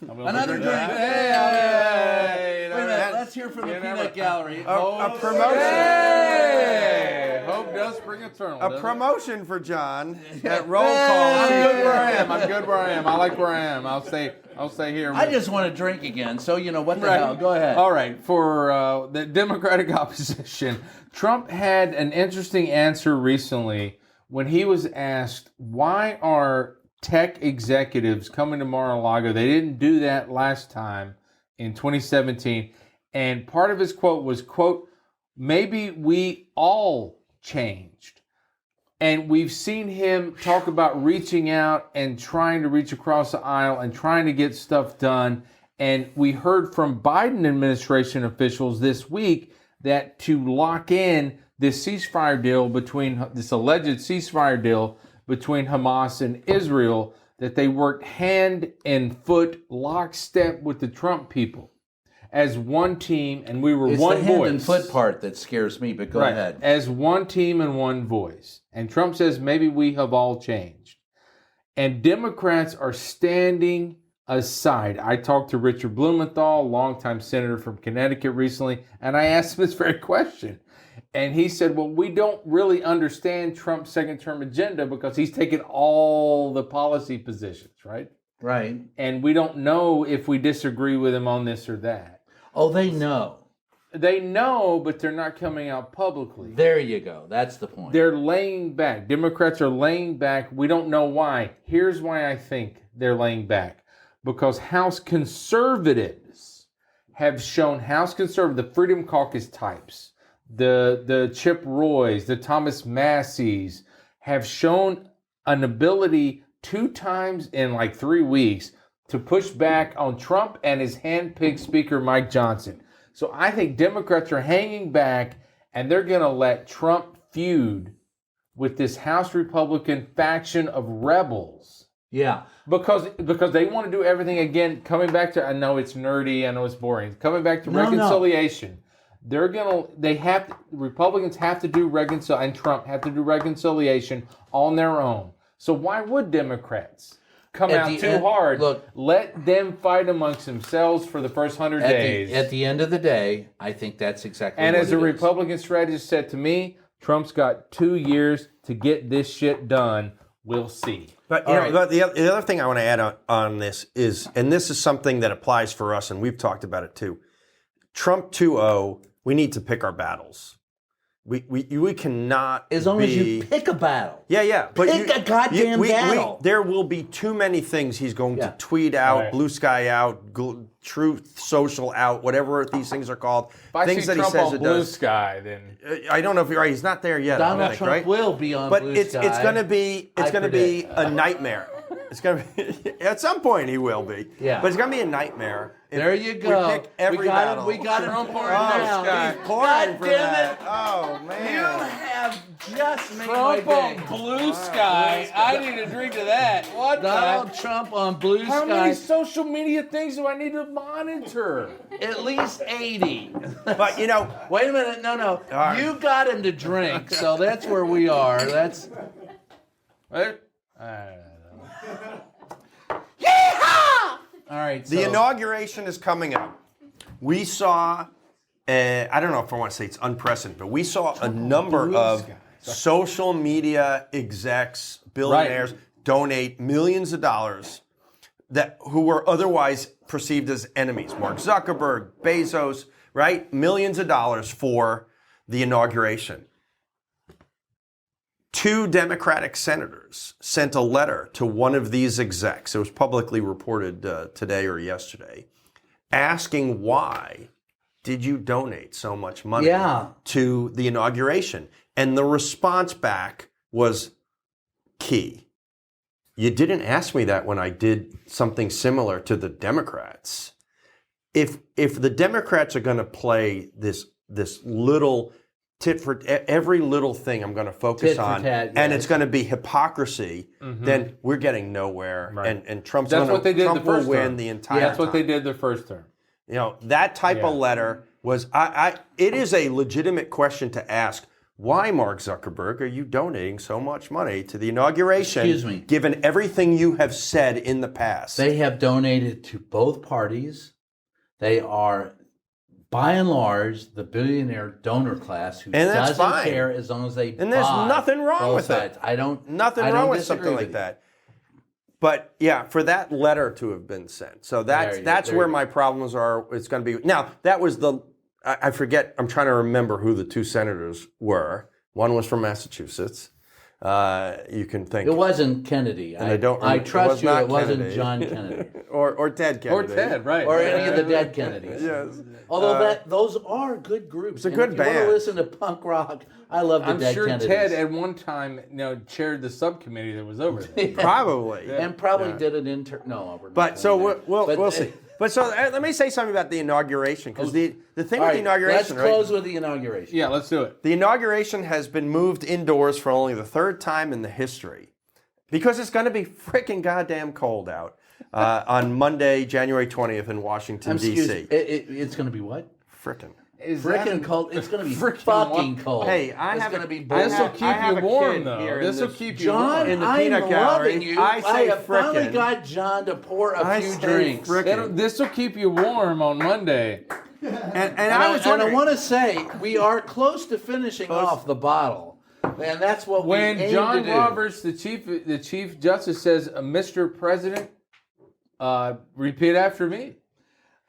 [SPEAKER 1] Another drink.
[SPEAKER 2] Hey,
[SPEAKER 1] Wait a minute. Let's hear from the Peanut Gallery.
[SPEAKER 3] A promotion.
[SPEAKER 2] Hey! Hope does spring eternal.
[SPEAKER 3] A promotion for John at roll call.
[SPEAKER 2] I'm good where I am. I'm good where I am. I like where I am. I'll stay here.
[SPEAKER 1] I just want to drink again, so what the hell? Go ahead.
[SPEAKER 2] All right. For the Democratic opposition, Trump had an interesting answer recently when he was asked, why are tech executives coming to Mar-a-Lago? They didn't do that last time in 2017. And part of his quote was, quote, maybe we all changed. And we've seen him talk about reaching out and trying to reach across the aisle and trying to get stuff done. And we heard from Biden administration officials this week that to lock in this ceasefire deal this alleged ceasefire deal between Hamas and Israel, that they worked hand and foot, lockstep with the Trump people as one team, and we were
[SPEAKER 1] it's
[SPEAKER 2] one
[SPEAKER 1] the
[SPEAKER 2] voice.
[SPEAKER 1] hand and foot part that scares me, but go ahead.
[SPEAKER 2] As one team and one voice. And Trump says maybe we have all changed. And Democrats are standing aside. I talked to Richard Blumenthal, longtime senator from Connecticut recently, and I asked him this very question. And he said, well, we don't really understand Trump's second-term agenda because he's taken all the policy positions, right?
[SPEAKER 1] Right.
[SPEAKER 2] And we don't know if we disagree with him on this or that.
[SPEAKER 1] Oh, they know.
[SPEAKER 2] They know, but they're not coming out publicly.
[SPEAKER 1] There you go. That's the point.
[SPEAKER 2] They're laying back. Democrats are laying back. We don't know why. Here's why I think they're laying back. Because House conservatives have shown, the Freedom Caucus types, the Chip Roys, the Thomas Masseys, have shown an ability 2 times in like 3 weeks to push back on Trump and his handpicked speaker, Mike Johnson. So I think Democrats are hanging back and they're going to let Trump feud with this House Republican faction of rebels.
[SPEAKER 1] Yeah.
[SPEAKER 2] Because they want to do everything again, coming back to, I know it's nerdy, I know it's boring, coming back to reconciliation. Republicans have to do reconciliation, and Trump have to do reconciliation on their own. So why would Democrats come out too hard?
[SPEAKER 1] Look,
[SPEAKER 2] let them fight amongst themselves for the first 100 days.
[SPEAKER 1] At the end of the day, I think that's exactly
[SPEAKER 2] and
[SPEAKER 1] what
[SPEAKER 2] as a Republican strategist said to me, Trump's got 2 years to get this shit done. We'll see.
[SPEAKER 3] But the other thing I want to add on this is, and this is something that applies for us, and we've talked about it too. Trump 2.0, we need to pick our battles. We cannot
[SPEAKER 1] as long as you pick a battle.
[SPEAKER 3] Yeah. But
[SPEAKER 1] pick a goddamn battle.
[SPEAKER 3] There will be too many things he's going to tweet out,
[SPEAKER 2] right.
[SPEAKER 3] Blue Sky out, Truth Social out, whatever these things are called.
[SPEAKER 2] If I
[SPEAKER 3] things
[SPEAKER 2] see
[SPEAKER 3] that
[SPEAKER 2] Trump
[SPEAKER 3] he says
[SPEAKER 2] on
[SPEAKER 3] it
[SPEAKER 2] Blue
[SPEAKER 3] does.
[SPEAKER 2] Sky, then
[SPEAKER 3] I don't know if you're right. He's not there yet.
[SPEAKER 1] Donald Trump will be on
[SPEAKER 3] but
[SPEAKER 1] Blue Sky.
[SPEAKER 3] It's going to be a nightmare. It's going to be at some point he will be.
[SPEAKER 1] Yeah.
[SPEAKER 3] But it's going to be a nightmare.
[SPEAKER 1] There you go.
[SPEAKER 3] We pick every battle.
[SPEAKER 1] We got him
[SPEAKER 2] Trump
[SPEAKER 1] pouring
[SPEAKER 2] on Blue
[SPEAKER 1] down.
[SPEAKER 2] Sky.
[SPEAKER 3] Pouring for
[SPEAKER 1] damn
[SPEAKER 3] that.
[SPEAKER 1] it.
[SPEAKER 3] Oh man.
[SPEAKER 1] You have just made my
[SPEAKER 2] Trump
[SPEAKER 1] day.
[SPEAKER 2] on Blue Sky. I need a drink of that. What
[SPEAKER 1] Donald Trump on Blue
[SPEAKER 2] How
[SPEAKER 1] Sky.
[SPEAKER 2] many social media things do I need to monitor?
[SPEAKER 1] At least 80.
[SPEAKER 3] But
[SPEAKER 1] Wait a minute. No.
[SPEAKER 3] right.
[SPEAKER 1] You got him to drink, so that's where we are. That's. Yeehaw! All right.
[SPEAKER 3] the inauguration is coming up. We saw, I don't know if I want to say it's unprecedented, but we saw a number of social media execs, billionaires, donate millions of dollars who were otherwise perceived as enemies. Mark Zuckerberg, Bezos, right? Millions of dollars for the inauguration. 2 Democratic senators sent a letter to one of these execs. It was publicly reported today or yesterday, asking why did you donate so much money to the inauguration? And the response back was key. You didn't ask me that when I did something similar to the Democrats. if the Democrats are going to play this little tit for every little thing I'm going to focus
[SPEAKER 1] Tit for
[SPEAKER 3] on,
[SPEAKER 1] tat,
[SPEAKER 3] and
[SPEAKER 1] yes.
[SPEAKER 3] it's going to be hypocrisy, then we're getting nowhere.
[SPEAKER 2] Right.
[SPEAKER 3] And Trump's
[SPEAKER 2] That's
[SPEAKER 3] going
[SPEAKER 2] what they did
[SPEAKER 3] Trump
[SPEAKER 2] the first
[SPEAKER 3] will win
[SPEAKER 2] term.
[SPEAKER 3] the entire
[SPEAKER 2] That's what they
[SPEAKER 3] time.
[SPEAKER 2] did their first term.
[SPEAKER 3] You know, that type of letter was, it is a legitimate question to ask. Why, Mark Zuckerberg, are you donating so much money to the inauguration?
[SPEAKER 1] Excuse me.
[SPEAKER 3] Given everything you have said in the past.
[SPEAKER 1] They have donated to both parties. They are, by and large, the billionaire donor class who
[SPEAKER 3] And that's
[SPEAKER 1] doesn't
[SPEAKER 3] fine.
[SPEAKER 1] care as long as they
[SPEAKER 3] And there's
[SPEAKER 1] buy
[SPEAKER 3] nothing wrong
[SPEAKER 1] both
[SPEAKER 3] with
[SPEAKER 1] sides.
[SPEAKER 3] it. Nothing
[SPEAKER 1] I
[SPEAKER 3] wrong
[SPEAKER 1] don't
[SPEAKER 3] with
[SPEAKER 1] disagree
[SPEAKER 3] something
[SPEAKER 1] with
[SPEAKER 3] like
[SPEAKER 1] you.
[SPEAKER 3] that. But yeah, for that letter to have been sent. So that's where my problems are. It's going to be. Now, that was I forget, I'm trying to remember who the two senators were. One was from Massachusetts. You can think.
[SPEAKER 1] It wasn't Kennedy.
[SPEAKER 3] And
[SPEAKER 1] I
[SPEAKER 3] it
[SPEAKER 1] trust
[SPEAKER 3] was
[SPEAKER 1] you.
[SPEAKER 3] not
[SPEAKER 1] It wasn't
[SPEAKER 3] Kennedy.
[SPEAKER 1] John Kennedy
[SPEAKER 3] or Ted Kennedy.
[SPEAKER 2] Or Ted, right.
[SPEAKER 1] or any of the dead Kennedys.
[SPEAKER 3] Yes.
[SPEAKER 1] Although those are good groups.
[SPEAKER 3] It's a good
[SPEAKER 1] if you
[SPEAKER 3] band.
[SPEAKER 1] want to listen to punk rock, I love the
[SPEAKER 2] I'm
[SPEAKER 1] dead
[SPEAKER 2] sure
[SPEAKER 1] Kennedys.
[SPEAKER 2] Ted at one time chaired the subcommittee that was over there.
[SPEAKER 3] Probably.
[SPEAKER 1] and probably did an No, we're not
[SPEAKER 3] But so
[SPEAKER 1] going there.
[SPEAKER 3] we'll see. But so let me say something about the inauguration, because the thing
[SPEAKER 1] All
[SPEAKER 3] with
[SPEAKER 1] right,
[SPEAKER 3] the inauguration,
[SPEAKER 1] let's close with the inauguration.
[SPEAKER 2] Yeah, let's do it.
[SPEAKER 3] The inauguration has been moved indoors for only the third time in the history, because it's going to be freaking goddamn cold out on Monday, January 20th in Washington, D.C.
[SPEAKER 1] It's going to be what?
[SPEAKER 3] Frickin'.
[SPEAKER 1] Frickin' cold. It's going to be
[SPEAKER 2] Frickin'
[SPEAKER 1] fucking
[SPEAKER 2] what?
[SPEAKER 1] cold.
[SPEAKER 3] Hey,
[SPEAKER 1] it's going to be
[SPEAKER 2] This will
[SPEAKER 1] bullshit.
[SPEAKER 2] keep
[SPEAKER 3] have
[SPEAKER 2] you
[SPEAKER 3] a
[SPEAKER 2] warm,
[SPEAKER 3] kid
[SPEAKER 2] though.
[SPEAKER 3] here in
[SPEAKER 2] This will
[SPEAKER 3] this-
[SPEAKER 2] keep you
[SPEAKER 1] John,
[SPEAKER 2] warm.
[SPEAKER 3] In the
[SPEAKER 1] I'm
[SPEAKER 3] peanut gallery,
[SPEAKER 1] loving you.
[SPEAKER 3] I say
[SPEAKER 1] have finally
[SPEAKER 3] frickin'.
[SPEAKER 1] got John to pour a
[SPEAKER 3] I
[SPEAKER 1] few
[SPEAKER 3] say
[SPEAKER 1] drinks.
[SPEAKER 3] frickin'.
[SPEAKER 2] This will keep you warm on Monday.
[SPEAKER 3] And I was wondering,
[SPEAKER 1] I want to say we are close to finishing off the bottle, and that's what
[SPEAKER 2] When
[SPEAKER 1] we aim
[SPEAKER 2] John
[SPEAKER 1] to do.
[SPEAKER 2] Roberts, the Chief Justice, says, "Mr. President," repeat after me.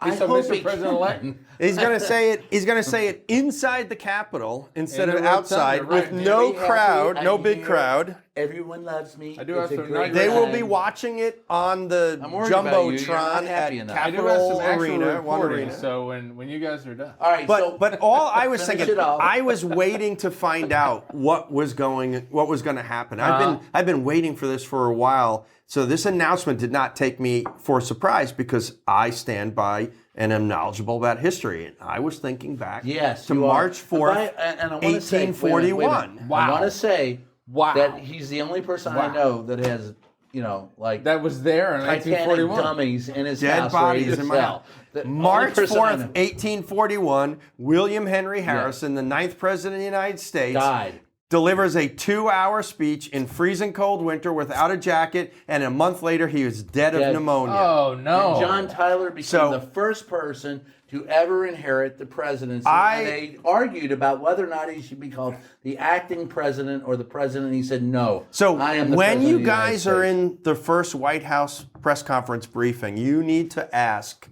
[SPEAKER 1] I
[SPEAKER 2] So,
[SPEAKER 1] hope
[SPEAKER 2] Mr.
[SPEAKER 1] he
[SPEAKER 2] President-elect.
[SPEAKER 1] can.
[SPEAKER 3] he's going to say it. He's going to say it inside the Capitol instead
[SPEAKER 2] In
[SPEAKER 3] of
[SPEAKER 2] the
[SPEAKER 3] outside,
[SPEAKER 2] rotunda, right.
[SPEAKER 3] with no
[SPEAKER 1] Very
[SPEAKER 3] crowd,
[SPEAKER 1] happy.
[SPEAKER 3] no
[SPEAKER 1] I'm
[SPEAKER 3] big
[SPEAKER 1] here.
[SPEAKER 3] crowd.
[SPEAKER 1] Everyone loves me.
[SPEAKER 2] I do have
[SPEAKER 1] It's a
[SPEAKER 2] some
[SPEAKER 1] great
[SPEAKER 3] They will
[SPEAKER 1] time.
[SPEAKER 3] be watching it on the
[SPEAKER 1] I'm worried about you. You're not
[SPEAKER 3] Jumbotron
[SPEAKER 1] happy
[SPEAKER 3] at
[SPEAKER 1] enough.
[SPEAKER 2] I do have
[SPEAKER 3] Capitol
[SPEAKER 2] some actual
[SPEAKER 3] Arena, one
[SPEAKER 2] reporting.
[SPEAKER 3] arena.
[SPEAKER 2] So when you guys are done,
[SPEAKER 1] All right, so
[SPEAKER 3] But all I was
[SPEAKER 1] finish
[SPEAKER 3] thinking,
[SPEAKER 1] it off.
[SPEAKER 3] I was waiting to find out what was going to happen. I've been waiting for this for a while. So this announcement did not take me for a surprise, because I stand by and am knowledgeable about history. And I was thinking back
[SPEAKER 1] yes,
[SPEAKER 3] to
[SPEAKER 1] you are.
[SPEAKER 3] March 4th,
[SPEAKER 1] And I wanna say,
[SPEAKER 3] 1841.
[SPEAKER 1] wait. I want to say
[SPEAKER 2] Wow.
[SPEAKER 1] that he's the only person I know that has, like
[SPEAKER 2] that was there in
[SPEAKER 1] Titanic
[SPEAKER 2] 1941.
[SPEAKER 1] dummies in his
[SPEAKER 3] Dead
[SPEAKER 1] house
[SPEAKER 3] bodies
[SPEAKER 1] ready to
[SPEAKER 3] in my
[SPEAKER 1] sell.
[SPEAKER 3] house.
[SPEAKER 1] The only
[SPEAKER 3] March
[SPEAKER 1] person I
[SPEAKER 3] 4th,
[SPEAKER 1] know
[SPEAKER 3] 1841, William Henry Harrison, the 9th President of the United States,
[SPEAKER 1] died.
[SPEAKER 3] delivers a 2-hour speech in freezing cold winter without a jacket, and a month later he was dead of
[SPEAKER 1] Dead.
[SPEAKER 3] pneumonia.
[SPEAKER 2] Oh no!
[SPEAKER 1] And John Tyler became
[SPEAKER 3] So-
[SPEAKER 1] the first person to ever inherit the presidency.
[SPEAKER 3] I-
[SPEAKER 1] And they argued about whether or not he should be called the acting president or the president. He said, no.
[SPEAKER 3] So
[SPEAKER 1] I am the
[SPEAKER 3] when
[SPEAKER 1] president
[SPEAKER 3] you
[SPEAKER 1] of the United
[SPEAKER 3] guys are
[SPEAKER 1] States."
[SPEAKER 3] in the first White House press conference briefing, you need to ask,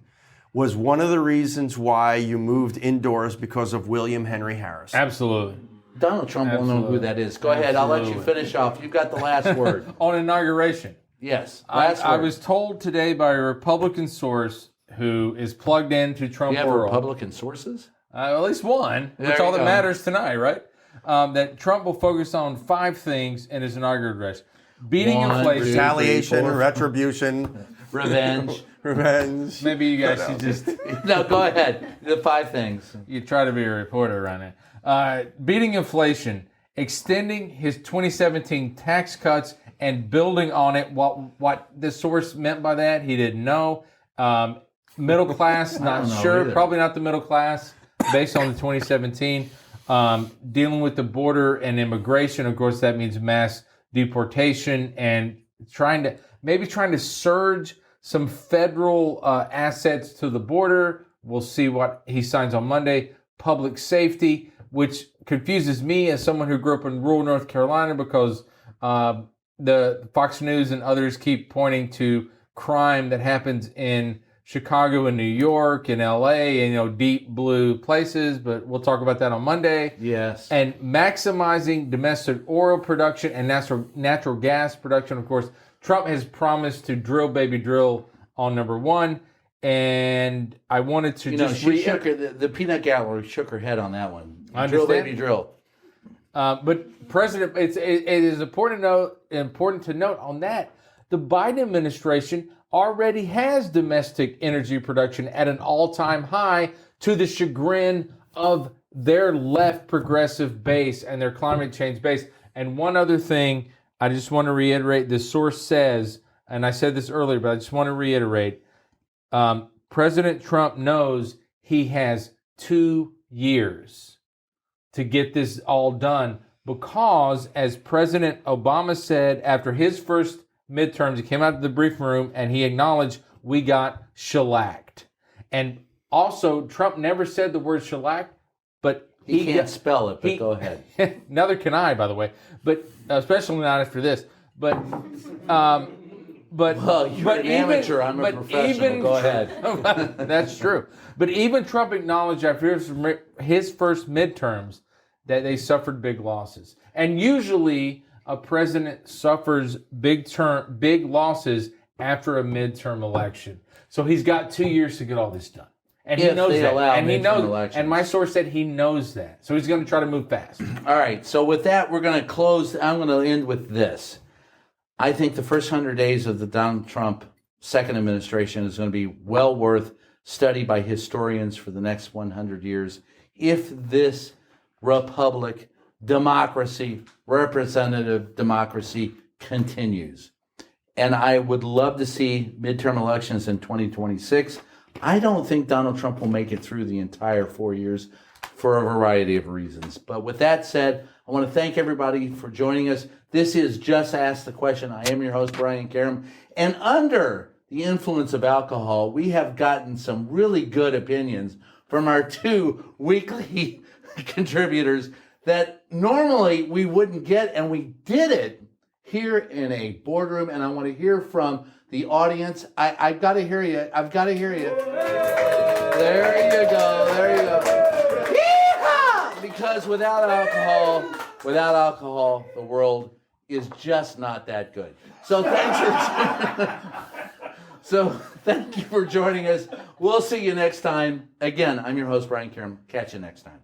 [SPEAKER 3] was one of the reasons why you moved indoors because of William Henry Harrison?
[SPEAKER 2] Absolutely.
[SPEAKER 1] Donald Trump will know who
[SPEAKER 2] Absolutely.
[SPEAKER 1] that is. Go ahead. I'll let you
[SPEAKER 2] Absolutely.
[SPEAKER 1] finish off. You've got the last word.
[SPEAKER 2] On inauguration,
[SPEAKER 1] Yes.
[SPEAKER 2] I
[SPEAKER 1] Last word.
[SPEAKER 2] was told today by a Republican source who is plugged into Trump
[SPEAKER 1] We have
[SPEAKER 2] world.
[SPEAKER 1] Republican sources?
[SPEAKER 2] At least one.
[SPEAKER 1] There
[SPEAKER 2] That's
[SPEAKER 1] you
[SPEAKER 2] all that
[SPEAKER 1] go.
[SPEAKER 2] matters tonight, right? That Trump will focus on 5 things in his inaugural address: beating
[SPEAKER 1] One,
[SPEAKER 2] inflation.
[SPEAKER 1] two,
[SPEAKER 3] Retaliation,
[SPEAKER 1] 3, 4.
[SPEAKER 3] retribution,
[SPEAKER 1] Revenge.
[SPEAKER 3] revenge.
[SPEAKER 2] Maybe you guys should just
[SPEAKER 1] No, go ahead. The 5 things.
[SPEAKER 2] you try to be a reporter around it. Beating inflation, extending his 2017 tax cuts, and building on it. What the source meant by that, he didn't know. Middle class, not
[SPEAKER 1] don't know
[SPEAKER 2] sure.
[SPEAKER 1] either.
[SPEAKER 2] Probably not the middle class, based on the 2017. Dealing with the border and immigration, of course, that means mass deportation and trying to surge some federal assets to the border. We'll see what he signs on Monday. Public safety, which confuses me as someone who grew up in rural North Carolina, because the Fox News and others keep pointing to crime that happens in Chicago and New York and LA and deep blue places, but we'll talk about that on Monday.
[SPEAKER 1] Yes.
[SPEAKER 2] And maximizing domestic oil production and natural gas production. Of course, Trump has promised to drill baby drill on number 1, and I wanted to
[SPEAKER 1] she shook her, the peanut gallery shook her head on that one.
[SPEAKER 2] I
[SPEAKER 1] Drill,
[SPEAKER 2] understand.
[SPEAKER 1] baby, drill.
[SPEAKER 2] But President, it is important to note on that the Biden administration already has domestic energy production at an all-time high to the chagrin of their left progressive base and their climate change base. And one other thing, I just want to reiterate, the source says, and I said this earlier, but I just want to reiterate, President Trump knows he has 2 years to get this all done because, as President Obama said after his first midterms, he came out to the briefing room and he acknowledged we got shellacked. And also, Trump never said the word shellacked, but
[SPEAKER 1] He can't spell it, but go ahead.
[SPEAKER 2] Neither can I, by the way, but especially not after this. But
[SPEAKER 1] Well, you're an amateur. I'm a professional. Go ahead.
[SPEAKER 2] That's true. But even Trump acknowledged after his first midterms that they suffered big losses. And usually a president suffers big losses after a midterm election. So he's got 2 years to get all this done. And he knows that. And he knows.
[SPEAKER 1] Elections.
[SPEAKER 2] And my source said he knows that. So he's going to try to move fast.
[SPEAKER 1] All right. So with that, we're going to close. I'm going to end with this. I think the first 100 days of the Donald Trump second administration is going to be well worth study by historians for the next 100 years. If this republic, democracy, representative democracy continues. And I would love to see midterm elections in 2026. I don't think Donald Trump will make it through the entire 4 years for a variety of reasons. But with that said, I want to thank everybody for joining us. This is Just Ask the Question. I am your host, Brian Karem. And under the influence of alcohol, we have gotten some really good opinions from our 2 weekly contributors that normally we wouldn't get, and we did it here in a boardroom. And I want to hear from the audience. I've got to hear you. I've got to hear you. There you go. There you go. Yeehaw! Because without alcohol, the world is just not that good. So thank you for joining us. We'll see you next time. Again, I'm your host, Brian Karem. Catch you next time.